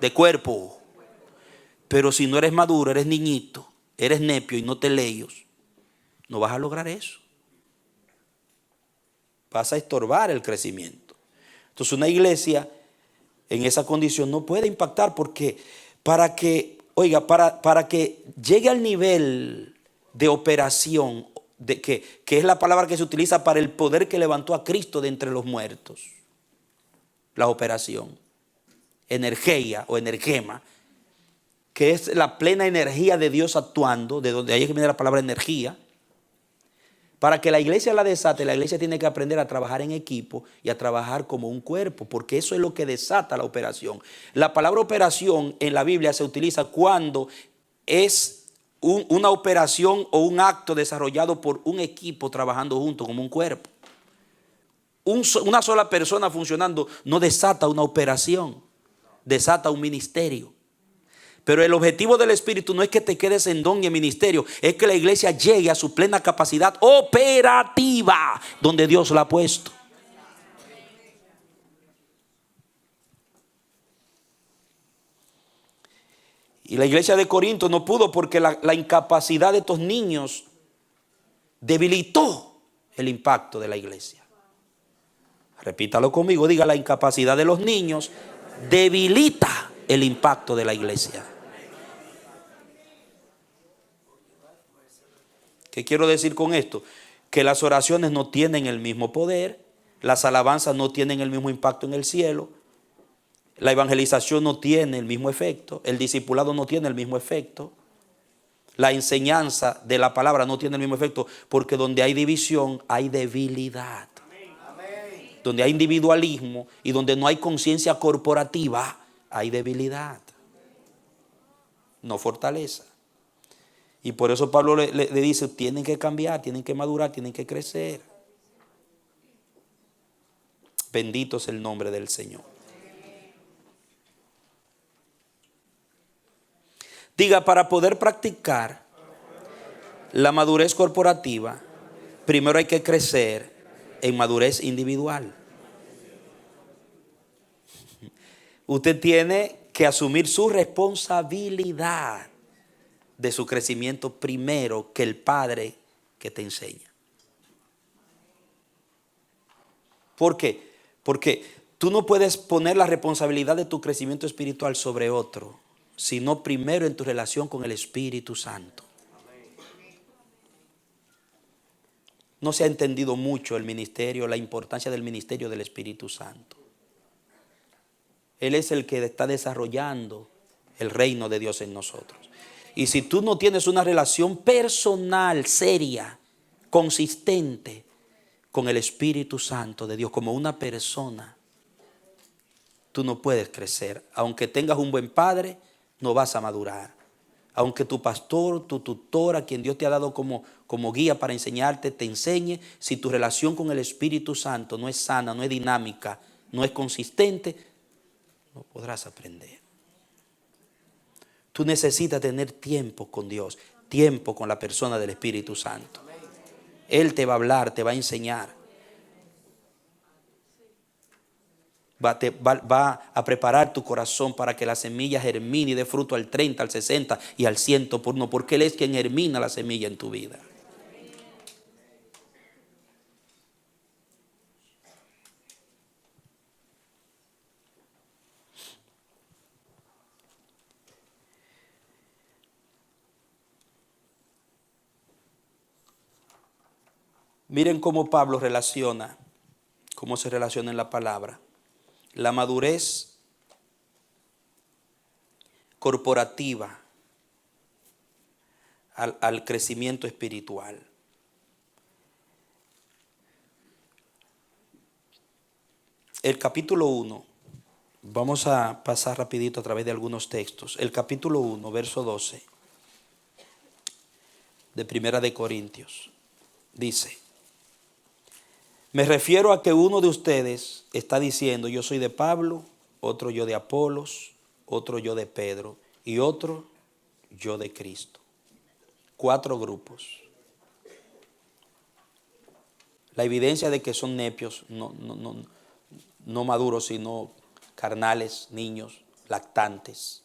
de cuerpo. Pero si no eres maduro, eres niñito, eres nepio y no te leyes, no vas a lograr eso. Vas a estorbar el crecimiento. Entonces una iglesia en esa condición no puede impactar, porque para que llegue al nivel de operación, que es la palabra que se utiliza para el poder que levantó a Cristo de entre los muertos. la operación. Energía o energema, que es la plena energía de Dios actuando, de donde ahí viene la palabra energía. Para que la iglesia la desate, la iglesia tiene que aprender a trabajar en equipo y a trabajar como un cuerpo, porque eso es lo que desata la operación. La palabra operación en la Biblia se utiliza cuando es una operación o un acto desarrollado por un equipo trabajando junto como un cuerpo. Una sola persona funcionando no desata una operación, desata un ministerio. Pero el objetivo del Espíritu no es que te quedes en don y en ministerio, es que la iglesia llegue a su plena capacidad operativa donde Dios la ha puesto. Y la iglesia de Corinto no pudo porque la incapacidad de estos niños debilitó el impacto de la iglesia. Repítalo conmigo, diga: la incapacidad de los niños debilita el impacto de la iglesia. ¿Qué quiero decir con esto? Que las oraciones no tienen el mismo poder, las alabanzas no tienen el mismo impacto en el cielo, la evangelización no tiene el mismo efecto, el discipulado no tiene el mismo efecto, la enseñanza de la palabra no tiene el mismo efecto, porque donde hay división hay debilidad. Donde hay individualismo y donde no hay conciencia corporativa, hay debilidad, no fortaleza. Y por eso Pablo le dice: tienen que cambiar, tienen que madurar, tienen que crecer. Bendito es el nombre del Señor. Diga: para poder practicar la madurez corporativa, primero hay que crecer en madurez individual. Usted tiene que asumir su responsabilidad de su crecimiento primero que el padre que te enseña. ¿Por qué? Porque tú no puedes poner la responsabilidad de tu crecimiento espiritual sobre otro, sino primero en tu relación con el Espíritu Santo. No se ha entendido mucho el ministerio, la importancia del ministerio del Espíritu Santo. Él es el que está desarrollando el reino de Dios en nosotros. Y si tú no tienes una relación personal, seria, consistente con el Espíritu Santo de Dios como una persona, tú no puedes crecer. Aunque tengas un buen padre, no vas a madurar. Aunque tu pastor, tu tutora, quien Dios te ha dado como guía para enseñarte, te enseñe, si tu relación con el Espíritu Santo no es sana, no es dinámica, no es consistente, no podrás aprender. Tú necesitas tener tiempo con Dios, tiempo con la persona del Espíritu Santo. Él te va a hablar, te va a enseñar. Va a preparar tu corazón para que la semilla germine y dé fruto al 30, al 60 y al 100 por uno, porque Él es quien germina la semilla en tu vida. Miren cómo Pablo relaciona, cómo se relaciona en la palabra, la madurez corporativa al crecimiento espiritual. El capítulo 1, vamos a pasar rapidito a través de algunos textos. El capítulo 1, verso 12 de Primera de Corintios, dice: me refiero a que uno de ustedes está diciendo: yo soy de Pablo, otro yo de Apolos, otro yo de Pedro y otro yo de Cristo. 4 grupos. La evidencia de que son nepios, no maduros, sino carnales, niños, lactantes,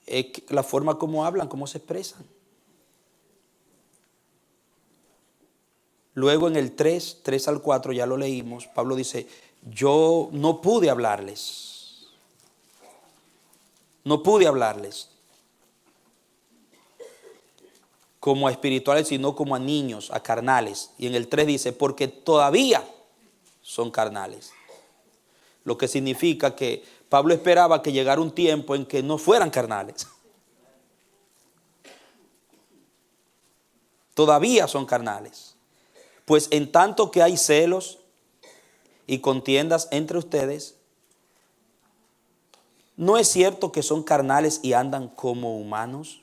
es la forma como hablan, cómo se expresan. Luego en el 3 al 4 ya lo leímos, Pablo dice: yo no pude hablarles. No pude hablarles como a espirituales, sino como a niños, a carnales. Y en el 3 dice: porque todavía son carnales. Lo que significa que Pablo esperaba que llegara un tiempo en que no fueran carnales. Todavía son carnales. Pues en tanto que hay celos y contiendas entre ustedes, ¿no es cierto que son carnales y andan como humanos?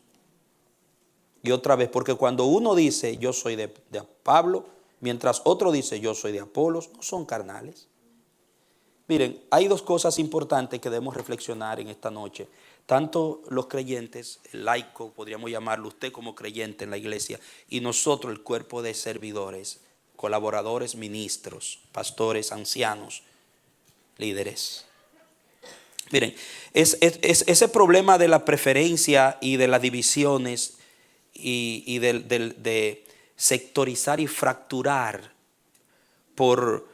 Y otra vez, porque cuando uno dice yo soy de Pablo, mientras otro dice yo soy de Apolos, no son carnales. Miren, hay dos cosas importantes que debemos reflexionar en esta noche. Tanto los creyentes, el laico, podríamos llamarlo, usted como creyente en la iglesia, y nosotros, el cuerpo de servidores, colaboradores, ministros, pastores, ancianos, líderes. Miren, ese problema de la preferencia y de las divisiones y de sectorizar y fracturar por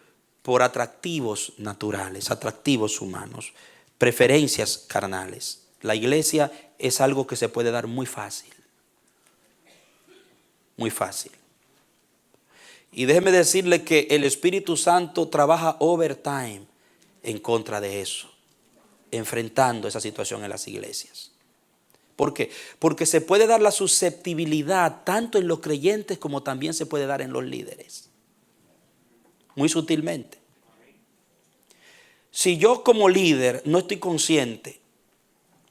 atractivos naturales, atractivos humanos, preferencias carnales. La iglesia es algo que se puede dar muy fácil. Muy fácil. Y déjeme decirle que el Espíritu Santo trabaja overtime en contra de eso, enfrentando esa situación en las iglesias. ¿Por qué? Porque se puede dar la susceptibilidad tanto en los creyentes como también se puede dar en los líderes. Muy sutilmente. Si yo como líder no estoy consciente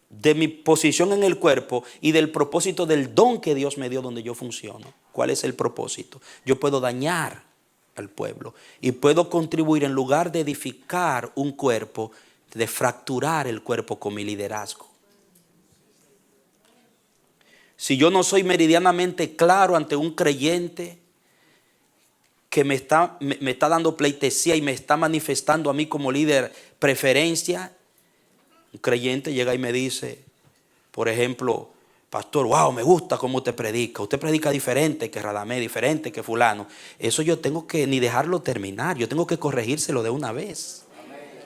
de mi posición en el cuerpo y del propósito del don que Dios me dio donde yo funciono, ¿cuál es el propósito? Yo puedo dañar al pueblo y puedo contribuir, en lugar de edificar un cuerpo, de fracturar el cuerpo con mi liderazgo. Si yo no soy meridianamente claro ante un creyente que me está dando pleitesía y me está manifestando a mí como líder preferencia, un creyente llega y me dice, por ejemplo, pastor, wow, me gusta cómo usted predica diferente que Radamés, diferente que fulano. Eso yo tengo que ni dejarlo terminar, yo tengo que corregírselo de una vez.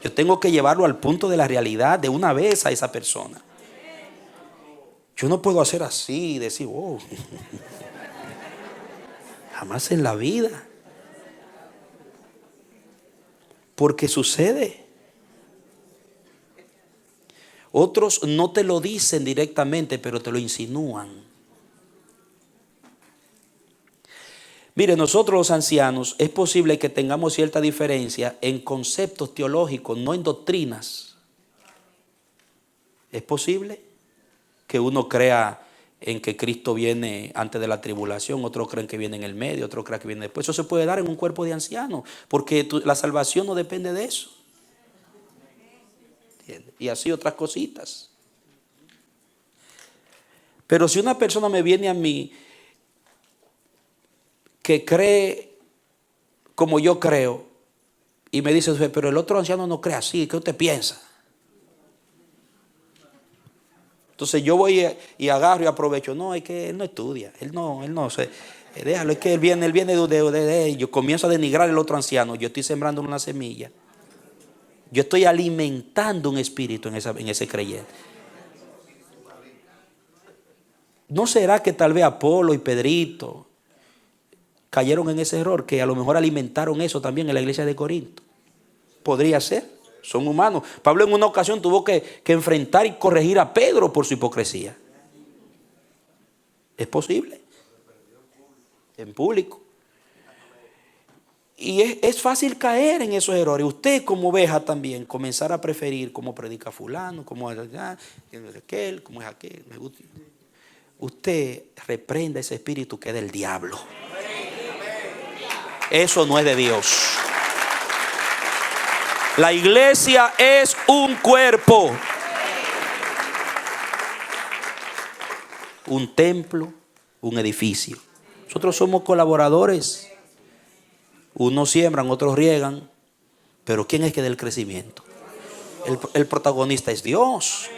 Yo tengo que llevarlo al punto de la realidad de una vez a esa persona. Yo no puedo hacer así y decir, wow, jamás en la vida. Porque sucede. Otros no te lo dicen directamente, pero te lo insinúan. Mire, nosotros los ancianos es posible que tengamos cierta diferencia en conceptos teológicos, no en doctrinas. Es posible que uno crea en que Cristo viene antes de la tribulación, otros creen que viene en el medio, otros creen que viene después. Eso se puede dar en un cuerpo de ancianos, porque la salvación no depende de eso. ¿Entiendes? Y así otras cositas. Pero si una persona me viene a mí que cree como yo creo y me dice, pero el otro anciano no cree así, ¿qué usted piensa? Entonces yo voy y agarro y aprovecho. No, es que él no estudia, él no se, déjalo, es que él viene de yo comienzo a denigrar al otro anciano. Yo estoy sembrando una semilla. Yo estoy alimentando un espíritu en ese creyente. ¿No será que tal vez Apolo y Pedrito cayeron en ese error, que a lo mejor alimentaron eso también en la iglesia de Corinto? Podría ser, son humanos. Pablo en una ocasión tuvo que enfrentar y corregir a Pedro por su hipocresía. Es posible, en público. Y es fácil caer en esos errores. Usted como oveja también comenzar a preferir cómo predica fulano, cómo es aquel, cómo es aquel. Me gusta. Usted reprenda ese espíritu que es del diablo. Eso no es de Dios. La iglesia es un cuerpo, un templo, un edificio. Nosotros somos colaboradores. Unos siembran, otros riegan. Pero ¿quién es que da el crecimiento? El protagonista es Dios.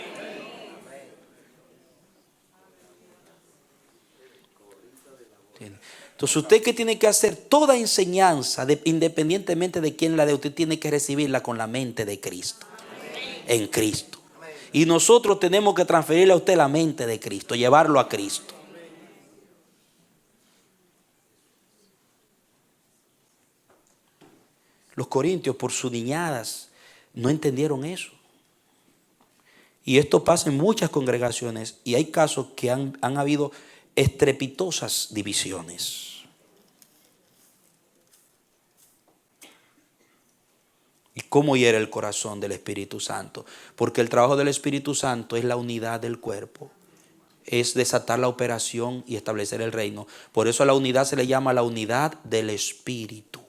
Entonces usted que tiene que hacer toda enseñanza, independientemente de quién la dé, usted tiene que recibirla con la mente de Cristo. En Cristo. Y nosotros tenemos que transferirle a usted la mente de Cristo, llevarlo a Cristo. Los corintios, por sus niñadas, no entendieron eso. Y esto pasa en muchas congregaciones y hay casos que han habido estrepitosas divisiones. ¿Y cómo hiere el corazón del Espíritu Santo? Porque el trabajo del Espíritu Santo es la unidad del cuerpo. Es desatar la operación y establecer el reino. Por eso a la unidad se le llama la unidad del Espíritu.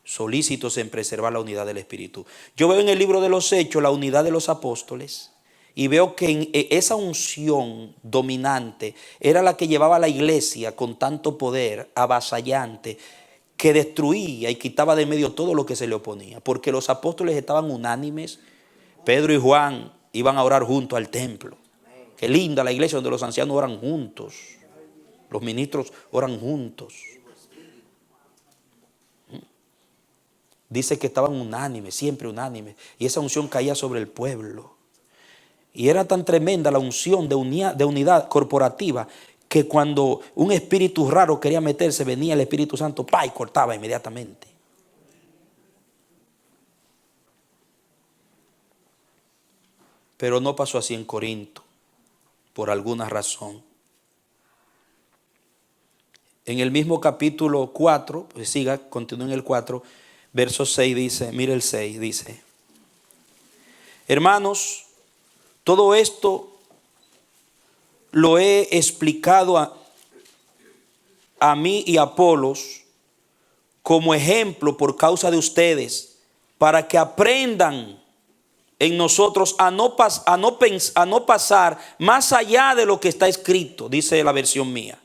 Solícitos en preservar la unidad del Espíritu. Yo veo en el libro de los Hechos la unidad de los apóstoles y veo que en esa unción dominante era la que llevaba a la iglesia con tanto poder avasallante, que destruía y quitaba de medio todo lo que se le oponía, porque los apóstoles estaban unánimes. Pedro y Juan iban a orar junto al templo. Qué linda la iglesia donde los ancianos oran juntos, los ministros oran juntos. Dice que estaban unánimes, siempre unánimes, y esa unción caía sobre el pueblo. Y era tan tremenda la unción de unidad corporativa, que cuando un espíritu raro quería meterse, venía el Espíritu Santo, ¡pah!, y cortaba inmediatamente. Pero no pasó así en Corinto, por alguna razón. En el mismo capítulo 4, pues siga, continúa en el 4, verso 6 dice, mire el 6, dice: hermanos, todo esto lo he explicado a mí y a Apolos como ejemplo por causa de ustedes, para que aprendan en nosotros a no pasar más allá de lo que está escrito, dice la versión mía.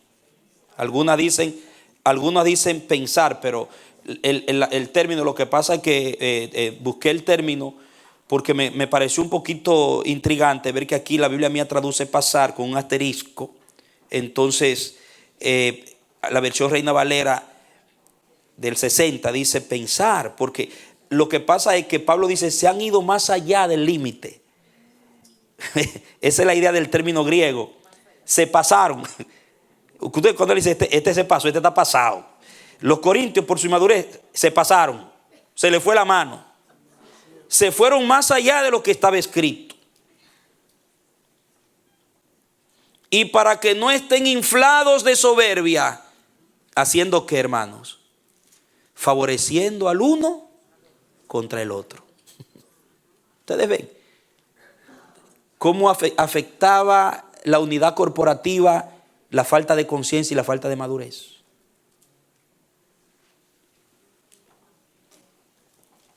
Algunas dicen pensar, pero el término, lo que pasa es que busqué el término porque me pareció un poquito intrigante ver que aquí la Biblia mía traduce pasar con un asterisco. Entonces la versión Reina Valera del 60 dice pensar, porque lo que pasa es que Pablo dice se han ido más allá del límite. Esa es la idea del término griego, se pasaron. Usted cuando dice este se pasó, este está pasado. Los corintios por su inmadurez se pasaron, se le fue la mano, se fueron más allá de lo que estaba escrito. Y para que no estén inflados de soberbia, haciendo ¿qué, hermanos? Favoreciendo al uno contra el otro. Ustedes ven cómo afectaba la unidad corporativa la falta de conciencia y la falta de madurez.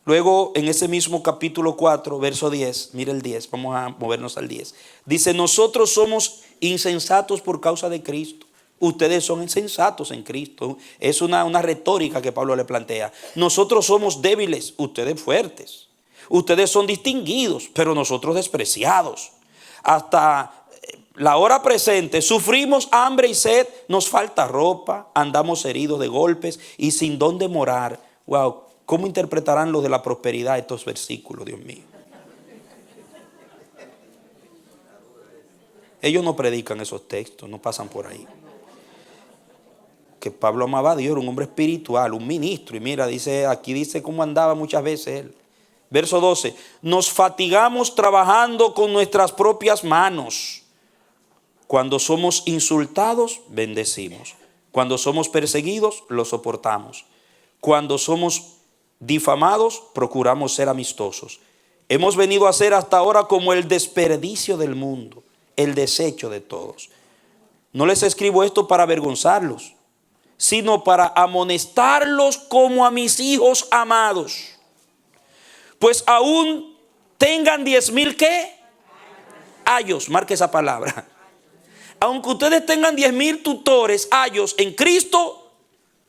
Luego, en ese mismo capítulo 4, verso 10, mire el 10, vamos a movernos al 10. Dice, nosotros somos insensatos por causa de Cristo. Ustedes son insensatos en Cristo. Es una retórica que Pablo le plantea. Nosotros somos débiles, ustedes fuertes. Ustedes son distinguidos, pero nosotros despreciados. Hasta la hora presente sufrimos hambre y sed, nos falta ropa, andamos heridos de golpes y sin dónde morar. Wow. ¿Cómo interpretarán los de la prosperidad estos versículos, Dios mío? Ellos no predican esos textos, no pasan por ahí. Que Pablo amaba a Dios, era un hombre espiritual, un ministro. Y mira, aquí dice cómo andaba muchas veces él. Verso 12, nos fatigamos trabajando con nuestras propias manos. Cuando somos insultados, bendecimos. Cuando somos perseguidos, lo soportamos. Cuando somos difamados, procuramos ser amistosos. Hemos venido a ser hasta ahora como el desperdicio del mundo, el desecho de todos. No les escribo esto para avergonzarlos, sino para amonestarlos como a mis hijos amados. Pues aún tengan 10,000 ¿qué? Ayos, marque esa palabra. Aunque ustedes tengan 10,000 tutores, ayos en Cristo,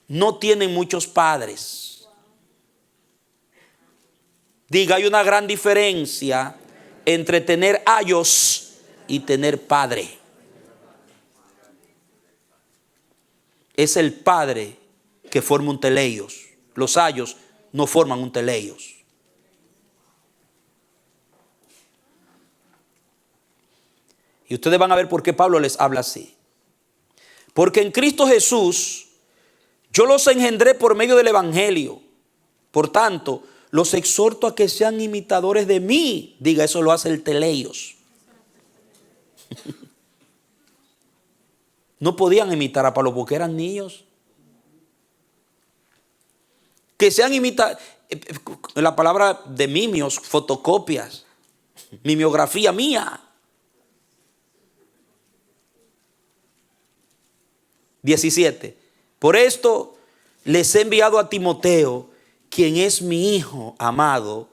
no tienen muchos padres. Diga, hay una gran diferencia entre tener ayos y tener padre. Es el padre que forma un teleios. Los ayos no forman un teleios. Y ustedes van a ver por qué Pablo les habla así. Porque en Cristo Jesús yo los engendré por medio del Evangelio. Por tanto, los exhorto a que sean imitadores de mí. Diga, eso lo hace el teleios. No podían imitar a Pablo porque eran niños. Que sean imitadores. La palabra de mimios, fotocopias, mimeografía mía. 17. Por esto les he enviado a Timoteo, quien es mi hijo amado.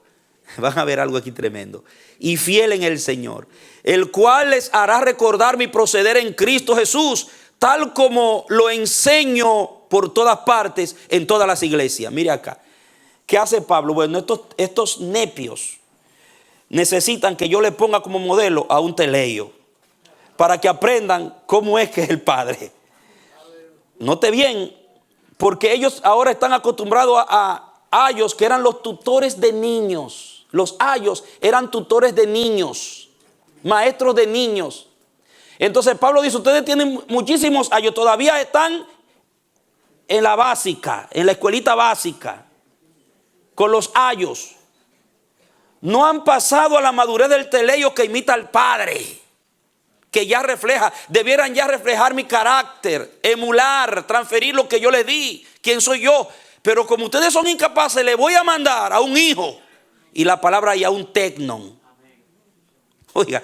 Van a ver algo aquí tremendo. Y fiel en el Señor, el cual les hará recordar mi proceder en Cristo Jesús, tal como lo enseño por todas partes en todas las iglesias. Mire acá. ¿Qué hace Pablo? Bueno, estos nepios necesitan que yo le ponga como modelo a un teleio para que aprendan cómo es que es el Padre. Note bien, porque ellos ahora están acostumbrados a ayos que eran los tutores de niños. Los ayos eran tutores de niños, maestros de niños. Entonces Pablo dice, ustedes tienen muchísimos ayos, todavía están en la básica, en la escuelita básica, con los ayos. No han pasado a la madurez del teleio que imita al Padre, que ya refleja, debieran ya reflejar mi carácter, emular, transferir lo que yo les di, quién soy yo. Pero como ustedes son incapaces, le voy a mandar a un hijo, y la palabra ya un tecnon. Oiga,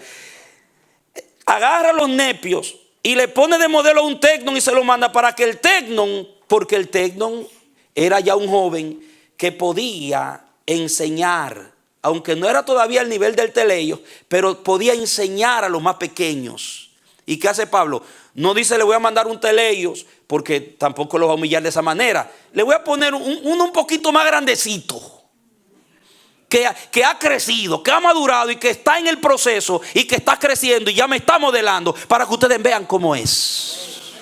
agarra a los nepios y le pone de modelo a un tecnon y se lo manda para que el tecnon, porque el tecnon era ya un joven que podía enseñar, aunque no era todavía el nivel del teleio, pero podía enseñar a los más pequeños. ¿Y qué hace Pablo? No dice le voy a mandar un teleios, porque tampoco los va a humillar de esa manera. Le voy a poner uno un poquito más grandecito, que ha crecido, que ha madurado y que está en el proceso y que está creciendo y ya me está modelando para que ustedes vean cómo es.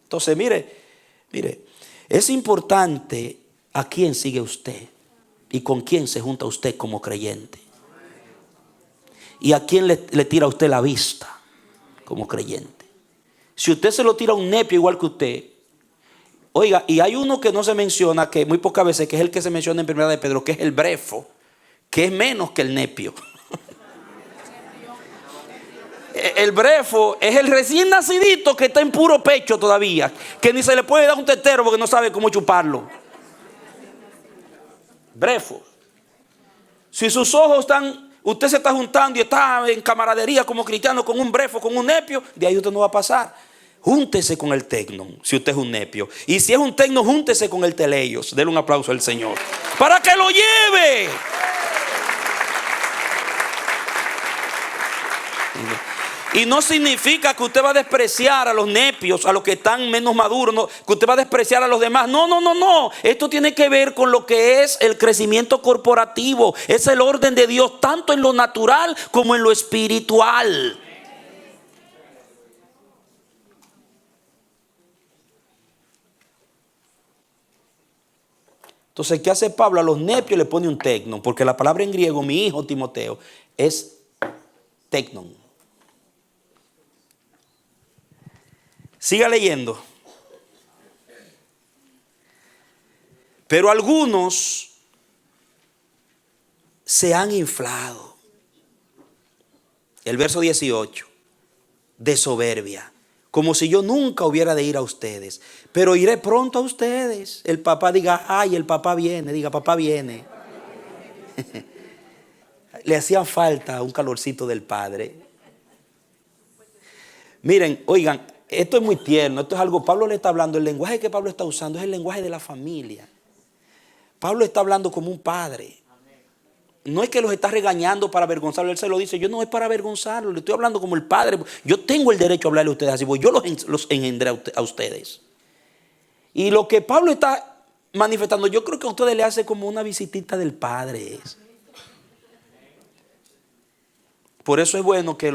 Entonces, mire, es importante a quién sigue usted y con quién se junta usted como creyente. Y a quién le tira a usted la vista como creyente. Si usted se lo tira a un nepio igual que usted. Oiga, y hay uno que no se menciona, que muy pocas veces, que es el que se menciona en Primera de Pedro, que es el brefo, que es menos que el nepio. El brefo es el recién nacidito que está en puro pecho todavía, que ni se le puede dar un tetero porque no sabe cómo chuparlo. Brefo. Si sus ojos están, usted se está juntando y está en camaradería como cristiano con un brefo, con un nepio, de ahí usted no va a pasar. Júntese con el tecnon, si usted es un nepio. Y si es un tecnon, júntese con el teleios. Denle un aplauso al Señor para que lo lleve. Y no significa que usted va a despreciar a los nepios, a los que están menos maduros, no, que usted va a despreciar a los demás. No. Esto tiene que ver con lo que es el crecimiento corporativo. Es el orden de Dios, tanto en lo natural como en lo espiritual. Entonces, ¿qué hace Pablo? A los nepios le pone un tecnon, porque la palabra en griego, mi hijo Timoteo, es tecnon. Siga leyendo. Pero algunos se han inflado. El verso 18. De soberbia. Como si yo nunca hubiera de ir a ustedes. Pero iré pronto a ustedes. El papá diga, ay, el papá viene. Diga, papá viene. Le hacía falta un calorcito del Padre. Miren, oigan, esto es muy tierno. Esto es algo, Pablo le está hablando. El lenguaje que Pablo está usando es el lenguaje de la familia. Pablo está hablando como un padre. No es que los está regañando para avergonzarlo. Él se lo dice, yo no es para avergonzarlo. Le estoy hablando como el padre. Yo tengo el derecho a hablarle a ustedes así, porque yo los engendré a ustedes. Y lo que Pablo está manifestando, yo creo que a ustedes le hace como una visitita del Padre. Por eso es bueno que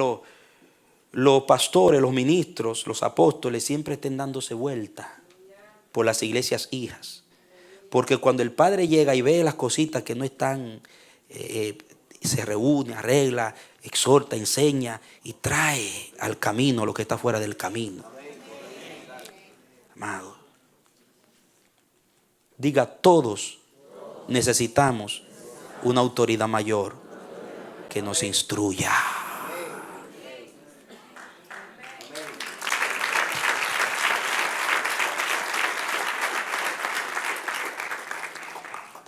los pastores, los ministros, los apóstoles siempre estén dándose vuelta por las iglesias hijas. Porque cuando el Padre llega y ve las cositas que no están, se reúne, arregla, exhorta, enseña y trae al camino lo que está fuera del camino. Amado. Diga, todos necesitamos una autoridad mayor que nos instruya.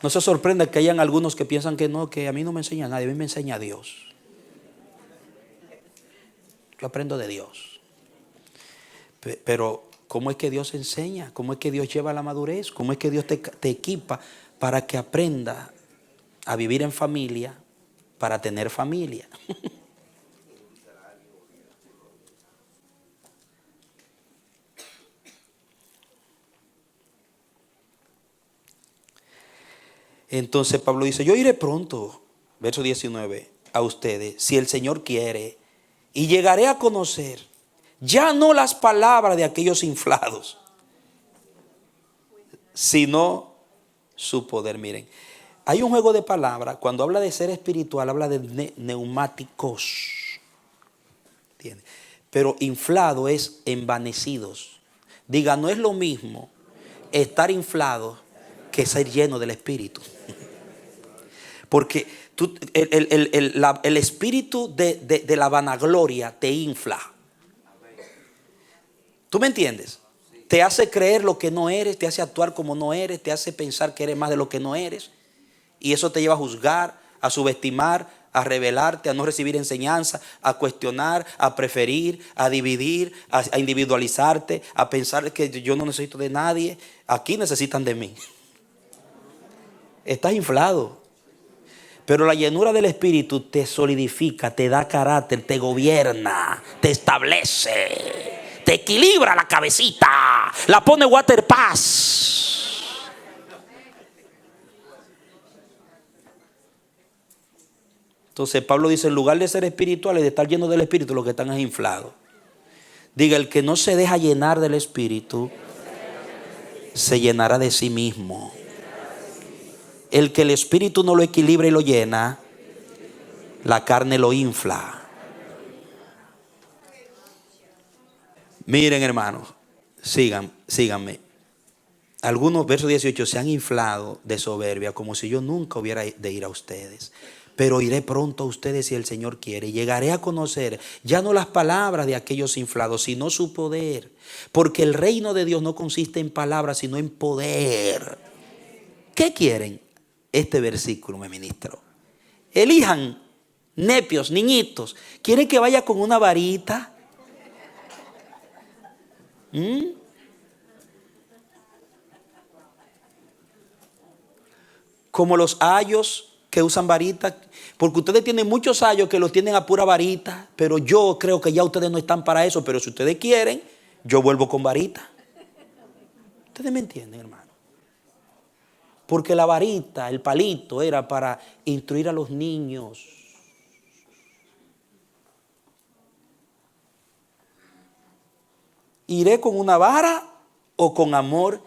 No se sorprenda que hayan algunos que piensan que no, que a mí no me enseña nadie, a mí me enseña Dios. Yo aprendo de Dios. Pero ¿cómo es que Dios enseña? ¿Cómo es que Dios lleva a la madurez? ¿Cómo es que Dios te equipa para que aprenda a vivir en familia, para tener familia? Entonces Pablo dice, yo iré pronto, verso 19, a ustedes, si el Señor quiere, y llegaré a conocer ya no las palabras de aquellos inflados, sino su poder. Miren, hay un juego de palabras, cuando habla de ser espiritual, habla de neumáticos, ¿entiendes? Pero inflado es envanecidos. Diga, no es lo mismo estar inflado que ser lleno del Espíritu. Porque el espíritu de la vanagloria te infla. ¿Tú me entiendes? Te hace creer lo que no eres, te hace actuar como no eres, te hace pensar que eres más de lo que no eres. Y eso te lleva a juzgar, a subestimar, a rebelarte, a no recibir enseñanza, a cuestionar, a preferir, a dividir, a individualizarte, a pensar que yo no necesito de nadie. Aquí necesitan de mí. Estás inflado. Pero la llenura del Espíritu te solidifica, te da carácter, te gobierna, te establece, te equilibra la cabecita, la pone water paz. Entonces Pablo dice, en lugar de ser espirituales, de estar llenos del Espíritu, lo que están es inflados. Diga, el que no se deja llenar del Espíritu, se llenará de sí mismo. El que el Espíritu no lo equilibra y lo llena, la carne lo infla. Miren, hermanos, síganme. Algunos, versos 18, se han inflado de soberbia, como si yo nunca hubiera de ir a ustedes. Pero iré pronto a ustedes si el Señor quiere. Y llegaré a conocer ya no las palabras de aquellos inflados, sino su poder. Porque el reino de Dios no consiste en palabras, sino en poder. ¿Qué quieren? Este versículo me ministró. Elijan nepios, niñitos. ¿Quieren que vaya con una varita? Como los ayos que usan varita. Porque ustedes tienen muchos ayos que los tienen a pura varita. Pero yo creo que ya ustedes no están para eso. Pero si ustedes quieren, yo vuelvo con varita. Ustedes me entienden, hermano. Porque la varita, el palito, era para instruir a los niños. ¿Iré con una vara o con amor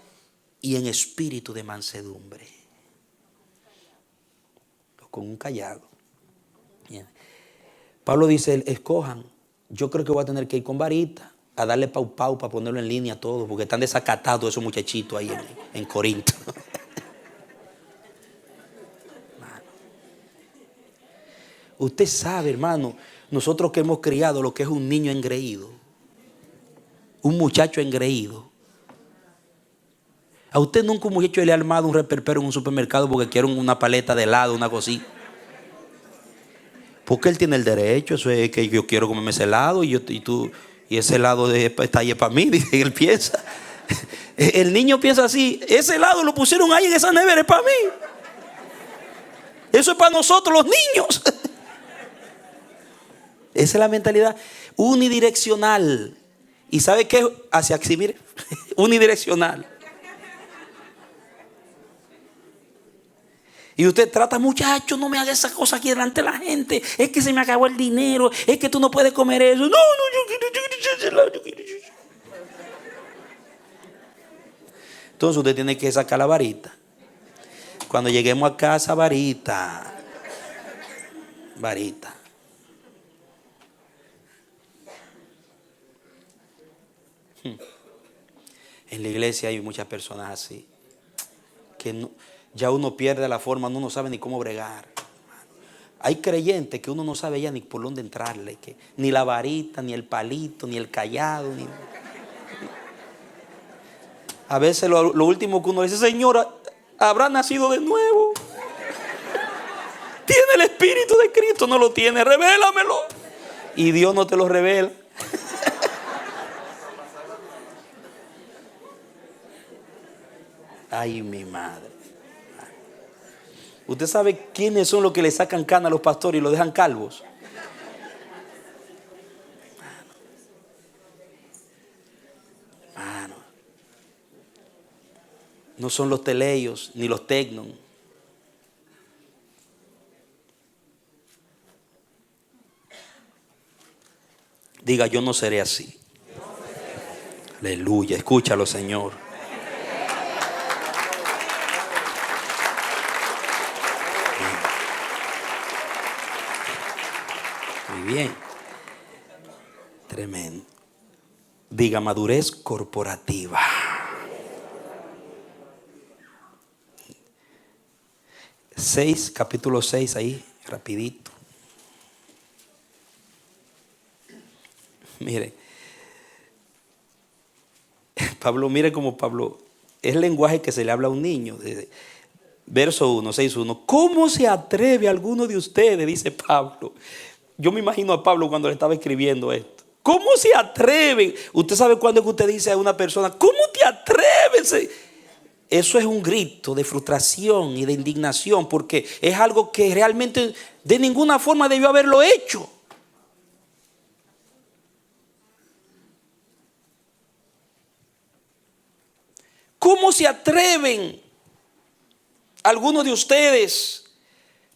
y en espíritu de mansedumbre? O con un callado. Bien. Pablo dice, escojan. Yo creo que voy a tener que ir con varita, a darle pau para ponerlo en línea todo, porque están desacatados esos muchachitos ahí en Corinto. Usted sabe, hermano, nosotros que hemos criado lo que es un niño engreído, un muchacho engreído. A usted nunca un muchacho le ha armado un reperpero en un supermercado porque quiere una paleta de helado, una cosita. Porque él tiene el derecho, eso es que yo quiero comerme ese helado y ese helado está ahí para mí, dice, él piensa. El niño piensa así, ese helado lo pusieron ahí en esa nevera, es para mí. Eso es para nosotros los niños. Esa es la mentalidad unidireccional. ¿Y sabe qué? Hacia aquí, mire, unidireccional. Y usted trata, muchacho, no me haga esa cosa aquí delante de la gente. Es que se me acabó el dinero. Es que tú no puedes comer eso. No, yo quiero. Entonces usted tiene que sacar la varita. Cuando lleguemos a casa, varita. En la iglesia hay muchas personas así. que no, ya uno pierde la forma, uno no sabe ni cómo bregar. Hay creyentes que uno no sabe ya ni por dónde entrarle, que ni la varita, ni el palito, ni el cayado, ni... A veces lo último que uno dice, Señora, ¿habrá nacido de nuevo? ¿Tiene el Espíritu de Cristo? No lo tiene, revélamelo. Y Dios no te lo revela. Ay, mi madre. ¿Usted sabe quiénes son los que le sacan cana a los pastores y los dejan calvos? Hermano, no son los teleios ni los tecnon. Diga, yo no seré así. Aleluya, escúchalo, Señor. Muy bien. Tremendo. Diga, madurez corporativa. Capítulo 6 ahí, rapidito. Mire, Pablo, mire cómo Pablo, es el lenguaje que se le habla a un niño. Verso 1, 6:1. ¿Cómo se atreve alguno de ustedes? Dice Pablo. Yo me imagino a Pablo cuando le estaba escribiendo esto. ¿Cómo se atreven? Usted sabe cuando usted dice a una persona, ¿cómo te atreves? Eso es un grito de frustración y de indignación, porque es algo que realmente de ninguna forma debió haberlo hecho. ¿Cómo se atreven algunos de ustedes,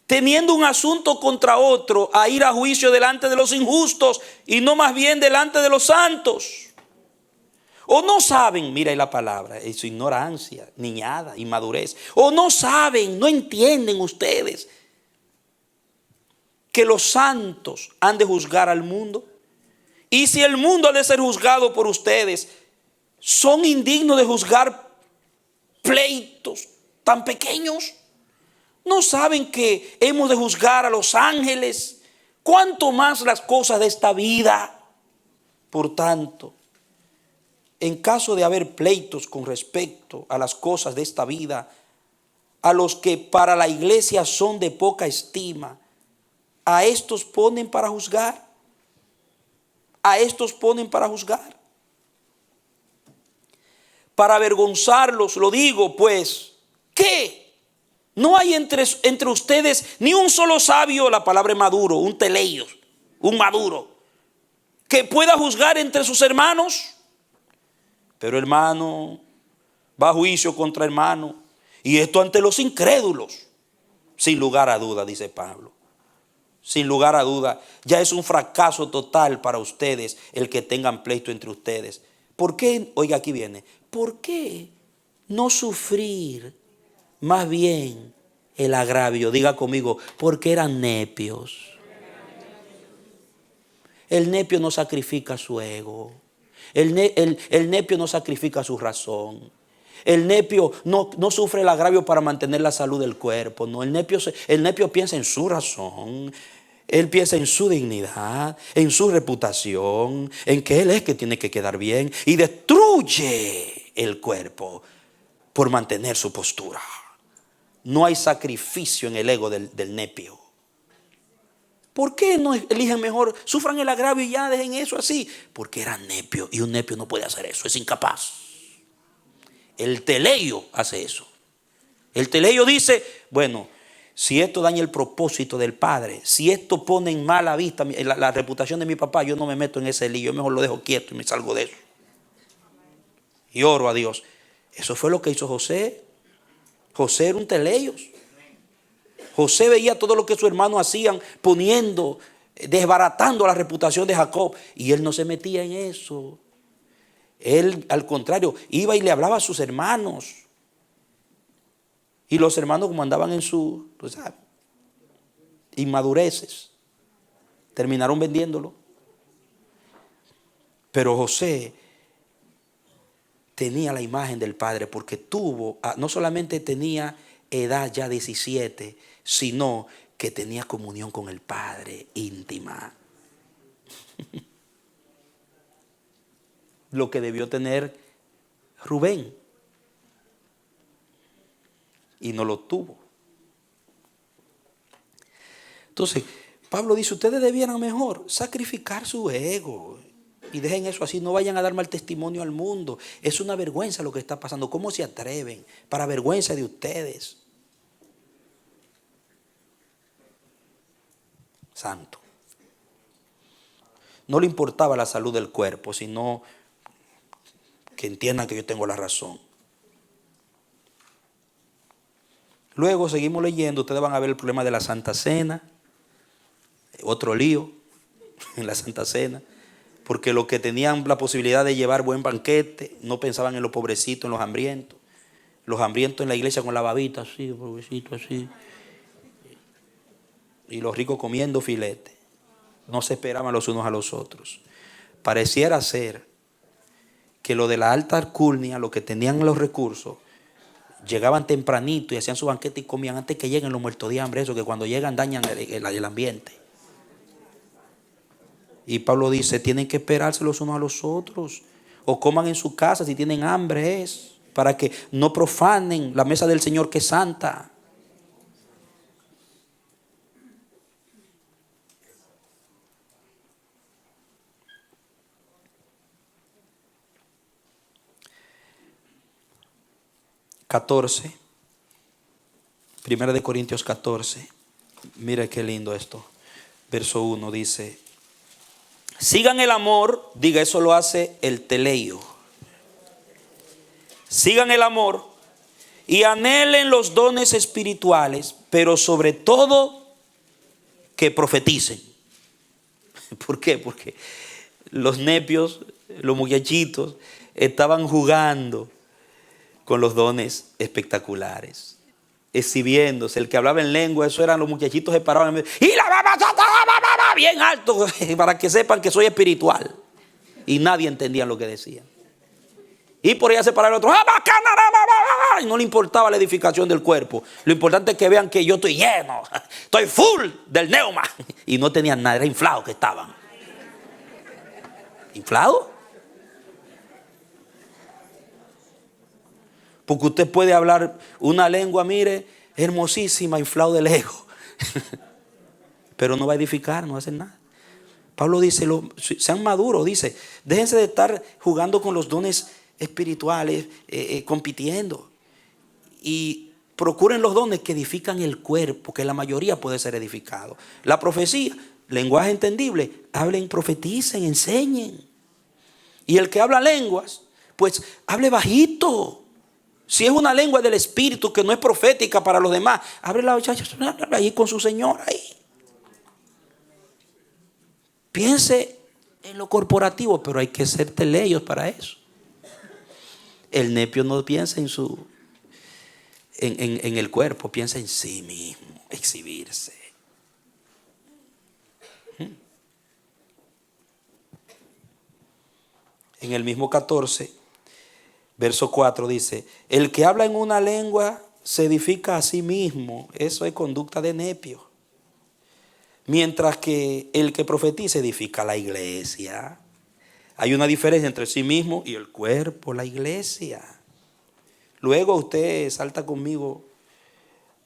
teniendo un asunto contra otro, a ir a juicio delante de los injustos y no más bien delante de los santos? O no saben, mira ahí la palabra, es su ignorancia, niñada, inmadurez. O no saben, no entienden ustedes que los santos han de juzgar al mundo. Y si el mundo ha de ser juzgado por ustedes, son indignos de juzgar pleitos tan pequeños. ¿No saben que hemos de juzgar a los ángeles? ¿Cuánto más las cosas de esta vida? Por tanto, en caso de haber pleitos con respecto a las cosas de esta vida, a los que para la iglesia son de poca estima, a estos ponen para juzgar. A estos ponen para juzgar. Para avergonzarlos, lo digo, pues, ¿qué? No hay entre ustedes ni un solo sabio, la palabra maduro, un teleio, un maduro, que pueda juzgar entre sus hermanos. Pero hermano va a juicio contra hermano, y esto ante los incrédulos. Sin lugar a duda, dice Pablo, sin lugar a duda, ya es un fracaso total para ustedes el que tengan pleito entre ustedes. ¿Por qué? Oiga, aquí viene. ¿Por qué no sufrir más bien el agravio? Diga conmigo, porque eran nepios. El nepio no sacrifica su ego. El nepio no sacrifica su razón. El nepio no sufre el agravio para mantener la salud del cuerpo. No, el nepio piensa en su razón. Él piensa en su dignidad, en su reputación, en que él es que tiene que quedar bien, y destruye el cuerpo por mantener su postura. No hay sacrificio en el ego del nepio. ¿Por qué no eligen mejor? Sufran el agravio y ya dejen eso así. Porque eran nepios, y un nepio no puede hacer eso, es incapaz. El teleio hace eso. El teleio dice, bueno, si esto daña el propósito del padre, si esto pone en mala vista la reputación de mi papá, yo no me meto en ese lío, yo mejor lo dejo quieto y me salgo de eso. Y oro a Dios. Eso fue lo que hizo José. José era un teleio. José veía todo lo que sus hermanos hacían, desbaratando la reputación de Jacob, y él no se metía en eso. Él, al contrario, iba y le hablaba a sus hermanos. Y los hermanos, como andaban en su, inmadureces, terminaron vendiéndolo. Pero José tenía la imagen del Padre, porque no solamente tenía edad ya 17, sino que tenía comunión con el Padre íntima. Lo que debió tener Rubén, y no lo tuvo. Entonces, Pablo dice, ustedes debieran mejor sacrificar su ego y dejen eso así, no vayan a dar mal testimonio al mundo. Es una vergüenza lo que está pasando. ¿Cómo se atreven? Para vergüenza de ustedes. Santo. No le importaba la salud del cuerpo, sino que entiendan que yo tengo la razón. Luego seguimos leyendo, ustedes van a ver el problema de la Santa Cena, otro lío en la Santa Cena, porque los que tenían la posibilidad de llevar buen banquete no pensaban en los pobrecitos, en los hambrientos. Los hambrientos en la iglesia con la babita así, pobrecito así, y los ricos comiendo filete. No se esperaban los unos a los otros. Pareciera ser que lo de la alta alcurnia, los que tenían los recursos, llegaban tempranito y hacían su banquete y comían antes que lleguen los muertos de hambre. Eso que cuando llegan dañan el ambiente. Y Pablo dice, tienen que esperarse los unos a los otros. O coman en su casa si tienen hambre, para que no profanen la mesa del Señor, que es santa. Primera de Corintios 14. Mire qué lindo esto. Verso 1 dice, sigan el amor. Diga, eso lo hace el teleio. Sigan el amor y anhelen los dones espirituales, pero sobre todo que profeticen. ¿Por qué? Porque los nepios, los muchachitos, estaban jugando con los dones espectaculares, exhibiéndose. El que hablaba en lengua, eso eran los muchachitos que paraban y bien alto, para que sepan que soy espiritual. Y nadie entendía lo que decían. Y por allá se paraba el otro, y no le importaba la edificación del cuerpo. Lo importante es que vean que yo estoy lleno, estoy full del neuma. Y no tenían nada, era inflado que estaban. ¿Inflado? Porque usted puede hablar una lengua, mire, hermosísima, inflado del ego. Pero no va a edificar, no va a hacer nada. Pablo dice, sean maduros, dice, déjense de estar jugando con los dones espirituales, compitiendo. Y procuren los dones que edifican el cuerpo, que la mayoría puede ser edificado. La profecía, lenguaje entendible, hablen, profeticen, enseñen. Y el que habla lenguas, pues hable bajito. Si es una lengua del espíritu que no es profética para los demás, abre la muchacha ahí con su Señor ahí. Piense en lo corporativo, pero hay que ser teleios para eso. El nepio no piensa en el cuerpo, piensa en sí mismo, exhibirse. En el mismo 14, verso 4 dice, el que habla en una lengua se edifica a sí mismo. Eso es conducta de nepio. Mientras que el que profetiza edifica la iglesia. Hay una diferencia entre sí mismo y el cuerpo, la iglesia. Luego usted salta conmigo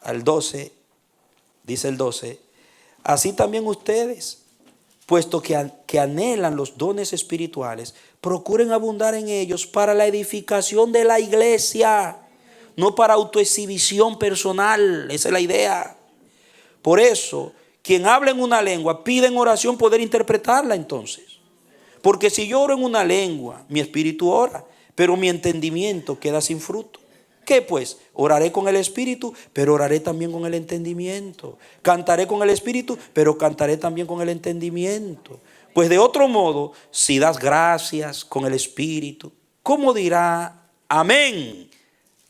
al 12, dice el 12, así también ustedes, puesto que anhelan los dones espirituales, procuren abundar en ellos para la edificación de la iglesia, no para autoexhibición personal. Esa es la idea. Por eso, quien habla en una lengua pide en oración poder interpretarla entonces. Porque si yo oro en una lengua, mi espíritu ora, pero mi entendimiento queda sin fruto. ¿Qué pues? Oraré con el espíritu, pero oraré también con el entendimiento. Cantaré con el espíritu, pero cantaré también con el entendimiento. Pues de otro modo, si das gracias con el espíritu, ¿cómo dirá amén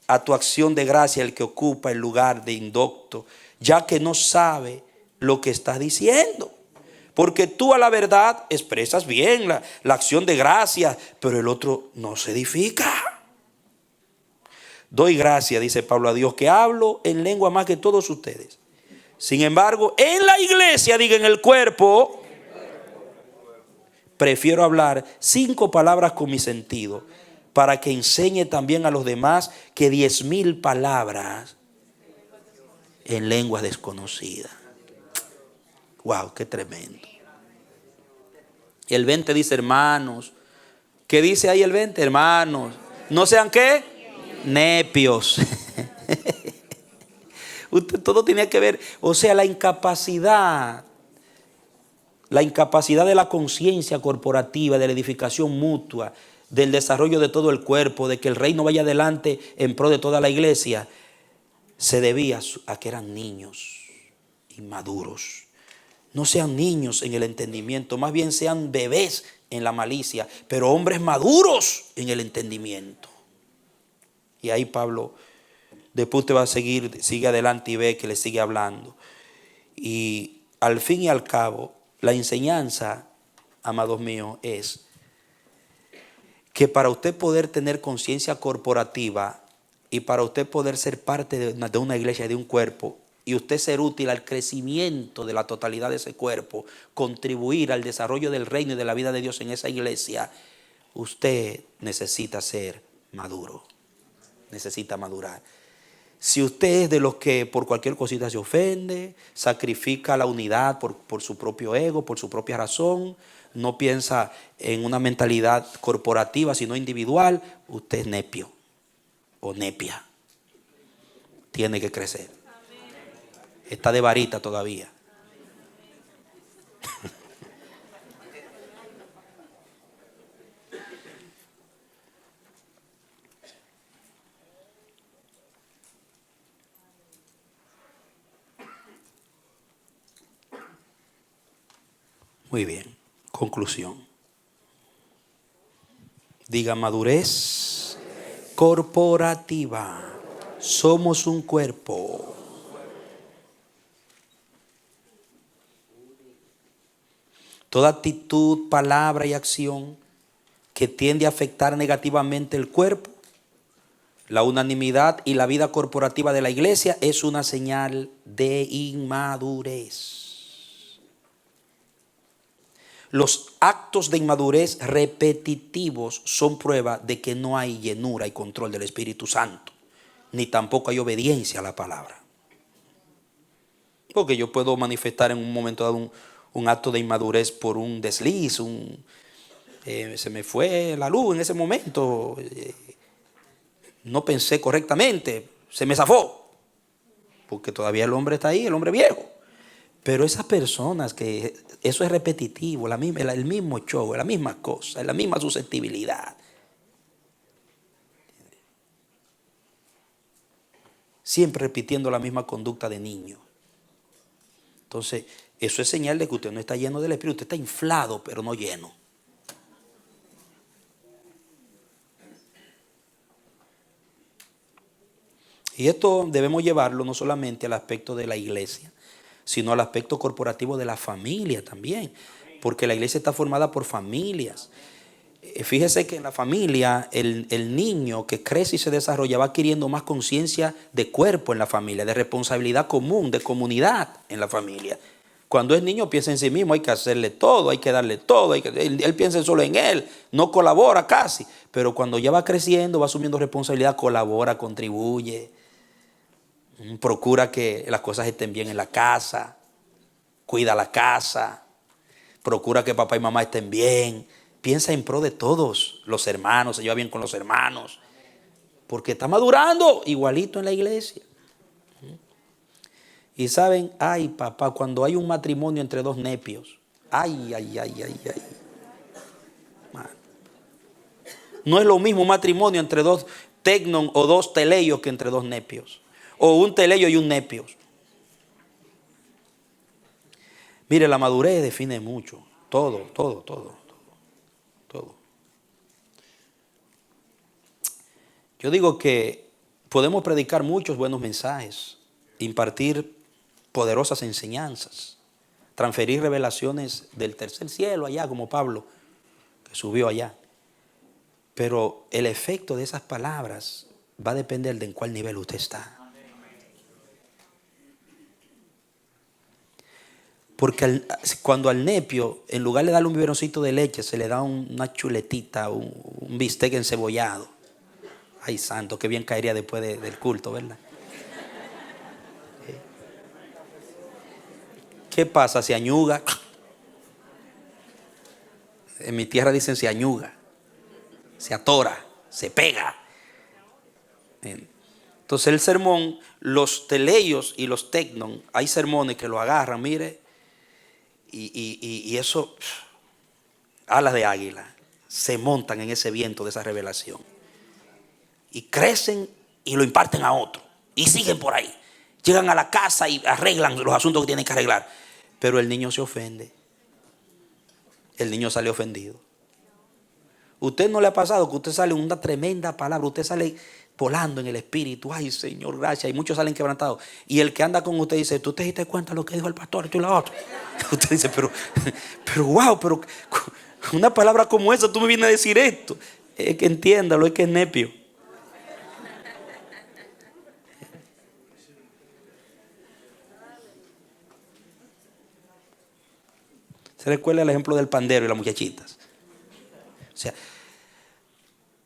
a tu acción de gracia el que ocupa el lugar de indocto, ya que no sabe lo que estás diciendo? Porque tú a la verdad expresas bien la acción de gracia, pero el otro no se edifica. Doy gracias, dice Pablo, a Dios, que hablo en lengua más que todos ustedes. Sin embargo, en la iglesia, diga, en el cuerpo, prefiero hablar 5 palabras con mi sentido, para que enseñe también a los demás que 10,000 palabras en lenguas desconocidas. Wow, qué tremendo. Y el 20 dice, hermanos. ¿Qué dice ahí el 20? Hermanos, no sean ¿qué? Nepios. Usted, todo tenía que ver, o sea, la incapacidad de la conciencia corporativa, de la edificación mutua, del desarrollo de todo el cuerpo, de que el reino vaya adelante en pro de toda la iglesia, se debía a que eran niños inmaduros. No sean niños en el entendimiento, más bien sean bebés en la malicia, pero hombres maduros en el entendimiento. Y ahí Pablo, después usted va a sigue adelante y ve que le sigue hablando. Y al fin y al cabo, la enseñanza, amados míos, es que para usted poder tener conciencia corporativa y para usted poder ser parte de una iglesia, de un cuerpo, y usted ser útil al crecimiento de la totalidad de ese cuerpo, contribuir al desarrollo del reino y de la vida de Dios en esa iglesia, usted necesita ser maduro, necesita madurar. Si usted es de los que por cualquier cosita se ofende, sacrifica la unidad por su propio ego, por su propia razón, no piensa en una mentalidad corporativa, sino individual, usted es nepio o nepia. Tiene que crecer. Está de varita todavía. Muy bien. Conclusión. Diga madurez corporativa. Somos un cuerpo. Toda actitud, palabra y acción que tiende a afectar negativamente el cuerpo, la unanimidad y la vida corporativa de la iglesia es una señal de inmadurez. Los actos de inmadurez repetitivos son prueba de que no hay llenura y control del Espíritu Santo, ni tampoco hay obediencia a la palabra. Porque yo puedo manifestar en un momento dado un acto de inmadurez por un desliz, se me fue la luz en ese momento, no pensé correctamente, se me zafó, porque todavía el hombre está ahí, el hombre viejo. Pero esas personas que eso es repetitivo, el mismo show, la misma cosa, la misma susceptibilidad. Siempre repitiendo la misma conducta de niño. Entonces, eso es señal de que usted no está lleno del Espíritu, usted está inflado, pero no lleno. Y esto debemos llevarlo no solamente al aspecto de la iglesia, sino al aspecto corporativo de la familia también, porque la iglesia está formada por familias. Fíjese que en la familia el niño que crece y se desarrolla va adquiriendo más conciencia de cuerpo en la familia, de responsabilidad común, de comunidad en la familia. Cuando es niño piensa en sí mismo, hay que hacerle todo, hay que darle todo, él piensa solo en él, no colabora casi, pero cuando ya va creciendo, va asumiendo responsabilidad, colabora, contribuye. Procura que las cosas estén bien en la casa, cuida la casa, procura que papá y mamá estén bien, piensa en pro de todos los hermanos, se lleva bien con los hermanos, porque está madurando igualito en la iglesia. Y saben, ay papá, cuando hay un matrimonio entre dos nepios, ay. No es lo mismo un matrimonio entre dos tecnon o dos teleios que entre dos nepios. O un teleio y un nepios. Mire, la madurez define mucho. Todo. Yo digo que podemos predicar muchos buenos mensajes, impartir poderosas enseñanzas, transferir revelaciones del tercer cielo allá, como Pablo, que subió allá. Pero el efecto de esas palabras va a depender de en cuál nivel usted está. Porque cuando al nepio, en lugar de darle un biberoncito de leche, se le da una chuletita, un bistec encebollado. Ay, santo, qué bien caería después del culto, ¿verdad? ¿Qué pasa? Se añuga. En mi tierra dicen se añuga, se atora, se pega. Entonces el sermón, los teleios y los tecnon, hay sermones que lo agarran, mire, y eso, alas de águila, se montan en ese viento de esa revelación. Y crecen y lo imparten a otro. Y siguen por ahí. Llegan a la casa y arreglan los asuntos que tienen que arreglar. Pero el niño se ofende. El niño sale ofendido. ¿Usted no le ha pasado que usted sale una tremenda palabra? Usted sale volando en el espíritu. Ay, Señor, gracias. Y muchos salen quebrantados. Y el que anda con usted dice, ¿tú te diste cuenta de lo que dijo el pastor? Esto y lo otro. Usted dice, pero wow, pero una palabra como esa, tú me vienes a decir esto. Es que entiéndalo, es que es nepio. Se recuerda el ejemplo del pandero y las muchachitas. O sea,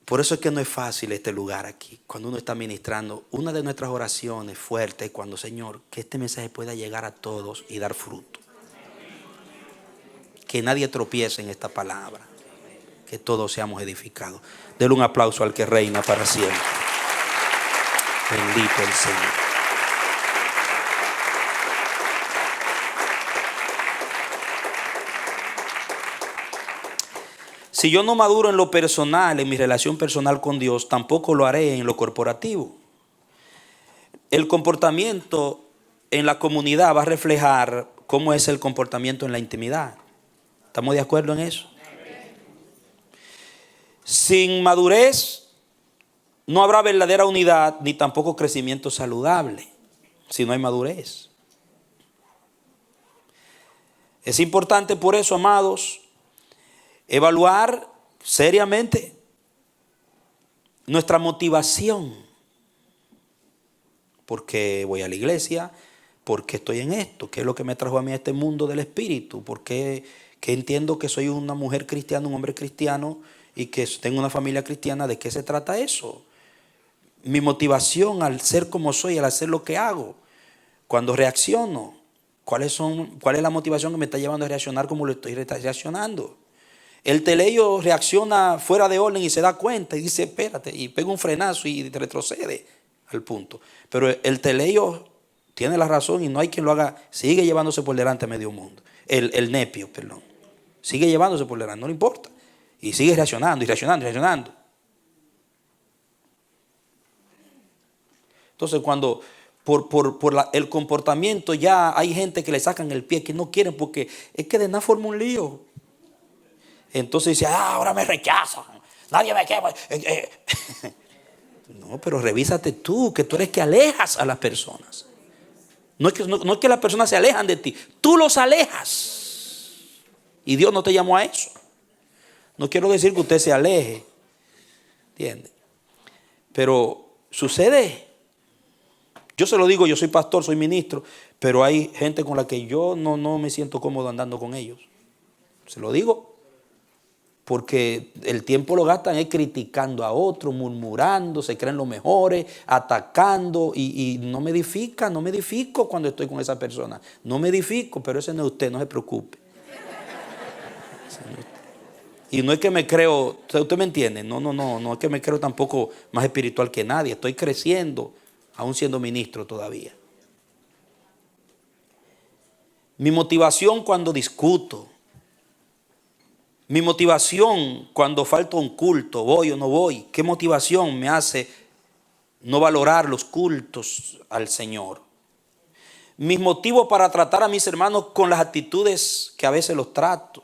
por eso es que no es fácil este lugar aquí. Cuando uno está ministrando, una de nuestras oraciones fuertes es cuando, Señor, que este mensaje pueda llegar a todos y dar fruto. Que nadie tropiece en esta palabra. Que todos seamos edificados. Denle un aplauso al que reina para siempre. Bendito el Señor. Si yo no maduro en lo personal, en mi relación personal con Dios, tampoco lo haré en lo corporativo. El comportamiento en la comunidad va a reflejar cómo es el comportamiento en la intimidad. ¿Estamos de acuerdo en eso? Sin madurez no habrá verdadera unidad ni tampoco crecimiento saludable, si no hay madurez. Es importante por eso, amados, evaluar seriamente nuestra motivación. ¿Por qué voy a la iglesia? ¿Por qué estoy en esto? ¿Qué es lo que me trajo a mí a este mundo del espíritu? ¿Por qué entiendo que soy una mujer cristiana, un hombre cristiano y que tengo una familia cristiana? ¿De qué se trata eso? Mi motivación al ser como soy, al hacer lo que hago, cuando reacciono, ¿cuál es la motivación que me está llevando a reaccionar como lo estoy reaccionando? El teleio reacciona fuera de orden y se da cuenta y dice, espérate, y pega un frenazo y retrocede al punto. Pero el teleio tiene la razón y no hay quien lo haga, sigue llevándose por delante a medio mundo. El nepio, perdón, sigue llevándose por delante, no le importa. Y sigue reaccionando y reaccionando y reaccionando. Entonces cuando por el comportamiento ya hay gente que le sacan el pie, que no quieren porque es que de nada forma un lío. Entonces dice, ahora me rechazan, nadie me quiere. No, pero revísate tú, que tú eres que alejas a las personas. No es que las personas se alejan de ti, tú los alejas. Y Dios no te llamó a eso. No quiero decir que usted se aleje, ¿entiende? Pero sucede. Yo se lo digo, yo soy pastor, soy ministro, pero hay gente con la que yo no me siento cómodo andando con ellos. Se lo digo. Porque el tiempo lo gastan criticando a otros, murmurando, se creen los mejores, atacando y no me edifico cuando estoy con esa persona. No me edifico, pero ese no es usted, no se preocupe. Y no es que me creo, usted me entiende, no es que me creo tampoco más espiritual que nadie. Estoy creciendo, aún siendo ministro todavía. Mi motivación cuando discuto. Mi motivación cuando falta un culto, voy o no voy. ¿Qué motivación me hace no valorar los cultos al Señor? Mis motivos para tratar a mis hermanos con las actitudes que a veces los trato.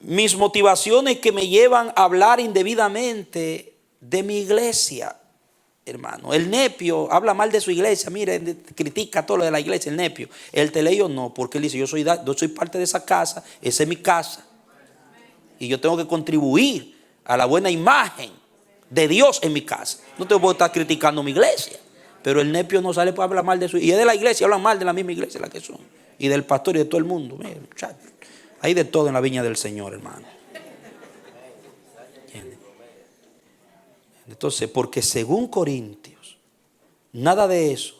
Mis motivaciones que me llevan a hablar indebidamente de mi iglesia. Hermano, el nepio habla mal de su iglesia, mire, critica todo lo de la iglesia, el nepio. El teleio no, porque él dice, yo soy parte de esa casa, esa es mi casa. Y yo tengo que contribuir a la buena imagen de Dios en mi casa. No te puedo estar criticando mi iglesia, pero el nepio no sale para hablar mal de su, y es de la iglesia, hablan mal de la misma iglesia la que son, y del pastor y de todo el mundo. Mira, muchachos, hay de todo en la viña del Señor, hermano. ¿Entiendes? Entonces, porque según Corintios, nada de eso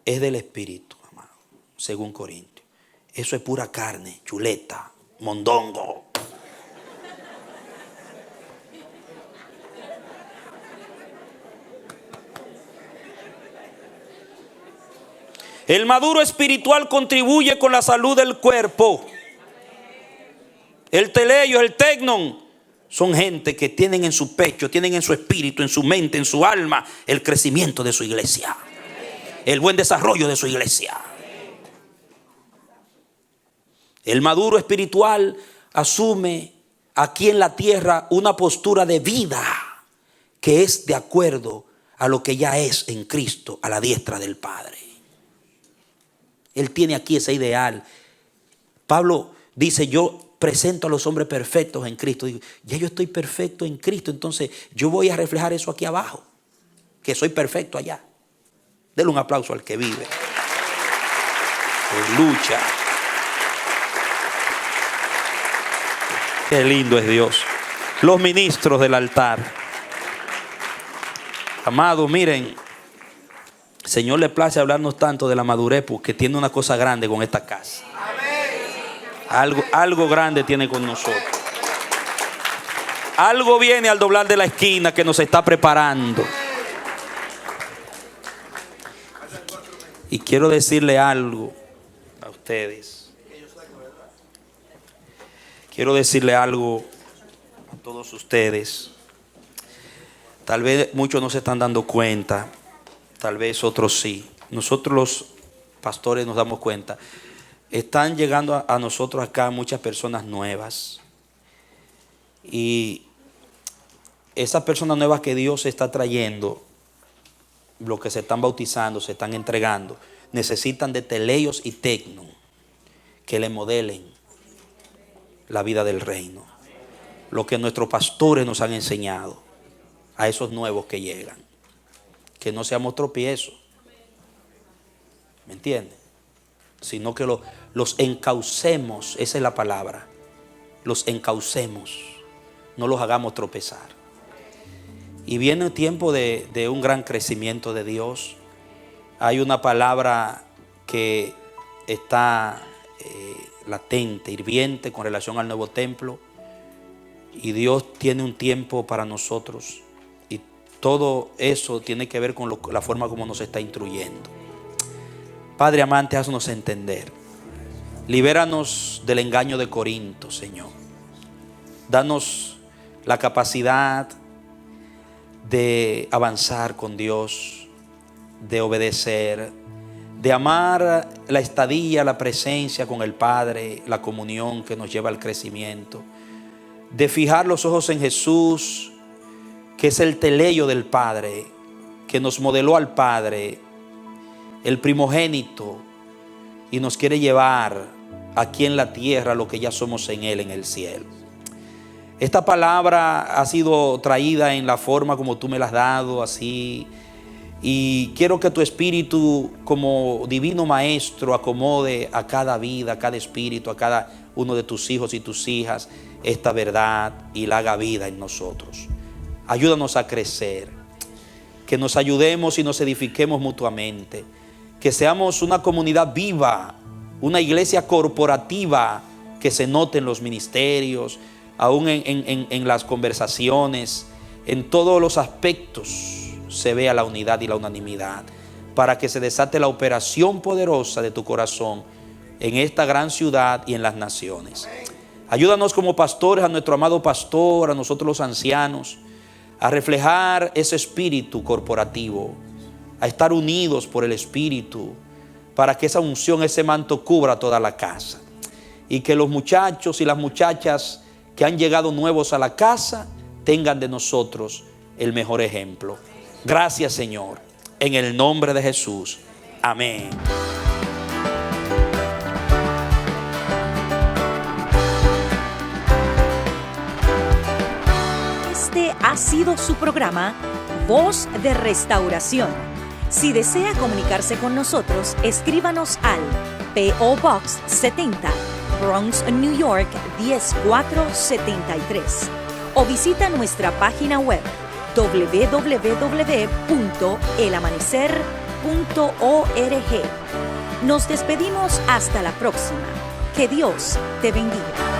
es del Espíritu, amado. Según Corintios, eso es pura carne, chuleta, mondongo. El maduro espiritual contribuye con la salud del cuerpo. El teleio, el tecnon, son gente que tienen en su pecho, tienen en su espíritu, en su mente, en su alma, el crecimiento de su iglesia, el buen desarrollo de su iglesia. El maduro espiritual asume aquí en la tierra una postura de vida que es de acuerdo a lo que ya es en Cristo, a la diestra del Padre. Él tiene aquí ese ideal. Pablo dice: yo presento a los hombres perfectos en Cristo. Digo, ya yo estoy perfecto en Cristo, entonces yo voy a reflejar eso aquí abajo, que soy perfecto allá. Denle un aplauso al que vive, que lucha. Qué lindo es Dios. Los ministros del altar. Amados, miren, el Señor le place hablarnos tanto de la madurez porque tiene una cosa grande con esta casa. Algo grande tiene con nosotros. Algo viene al doblar de la esquina que nos está preparando. Y quiero decirle algo a ustedes. Quiero decirle algo a todos ustedes. Tal vez muchos no se están dando cuenta, tal vez otros sí. Nosotros los pastores nos damos cuenta. Están llegando a nosotros acá muchas personas nuevas. Y esas personas nuevas que Dios está trayendo, los que se están bautizando, se están entregando, necesitan de teleios y tecnon que le modelen la vida del reino. Lo que nuestros pastores nos han enseñado a esos nuevos que llegan. Que no seamos tropiezos. ¿Me entienden? Sino que los encaucemos. Esa es la palabra. Los encaucemos. No los hagamos tropezar. Y viene un tiempo de un gran crecimiento de Dios. Hay una palabra que está latente, hirviente con relación al nuevo templo. Y Dios tiene un tiempo para nosotros. Y todo eso tiene que ver con la forma como nos está instruyendo. Padre amante, haznos entender. Libéranos del engaño de Corinto, Señor. Danos la capacidad de avanzar con Dios, de obedecer, de amar la estadía, la presencia con el Padre, la comunión que nos lleva al crecimiento, de fijar los ojos en Jesús, que es el teleio del Padre, que nos modeló al Padre, el primogénito, y nos quiere llevar aquí en la tierra lo que ya somos en Él, en el cielo. Esta palabra ha sido traída en la forma como tú me la has dado, así. Y quiero que tu espíritu, como divino maestro, acomode a cada vida, a cada espíritu, a cada uno de tus hijos y tus hijas, esta verdad y la haga vida en nosotros. Ayúdanos a crecer, que nos ayudemos y nos edifiquemos mutuamente, que seamos una comunidad viva, una iglesia corporativa que se note en los ministerios, aún en las conversaciones, en todos los aspectos se vea la unidad y la unanimidad, para que se desate la operación poderosa de tu corazón en esta gran ciudad y en las naciones. Ayúdanos como pastores, a nuestro amado pastor, a nosotros los ancianos, a reflejar ese espíritu corporativo, a estar unidos por el espíritu, para que esa unción, ese manto cubra toda la casa. Y que los muchachos y las muchachas que han llegado nuevos a la casa tengan de nosotros el mejor ejemplo. Gracias, Señor, en el nombre de Jesús. Amén. Este ha sido su programa Voz de Restauración. Si desea comunicarse con nosotros, escríbanos al P.O. Box 70, Bronx, New York 10473, o visita nuestra página web www.elamanecer.org. Nos despedimos hasta la próxima. Que Dios te bendiga.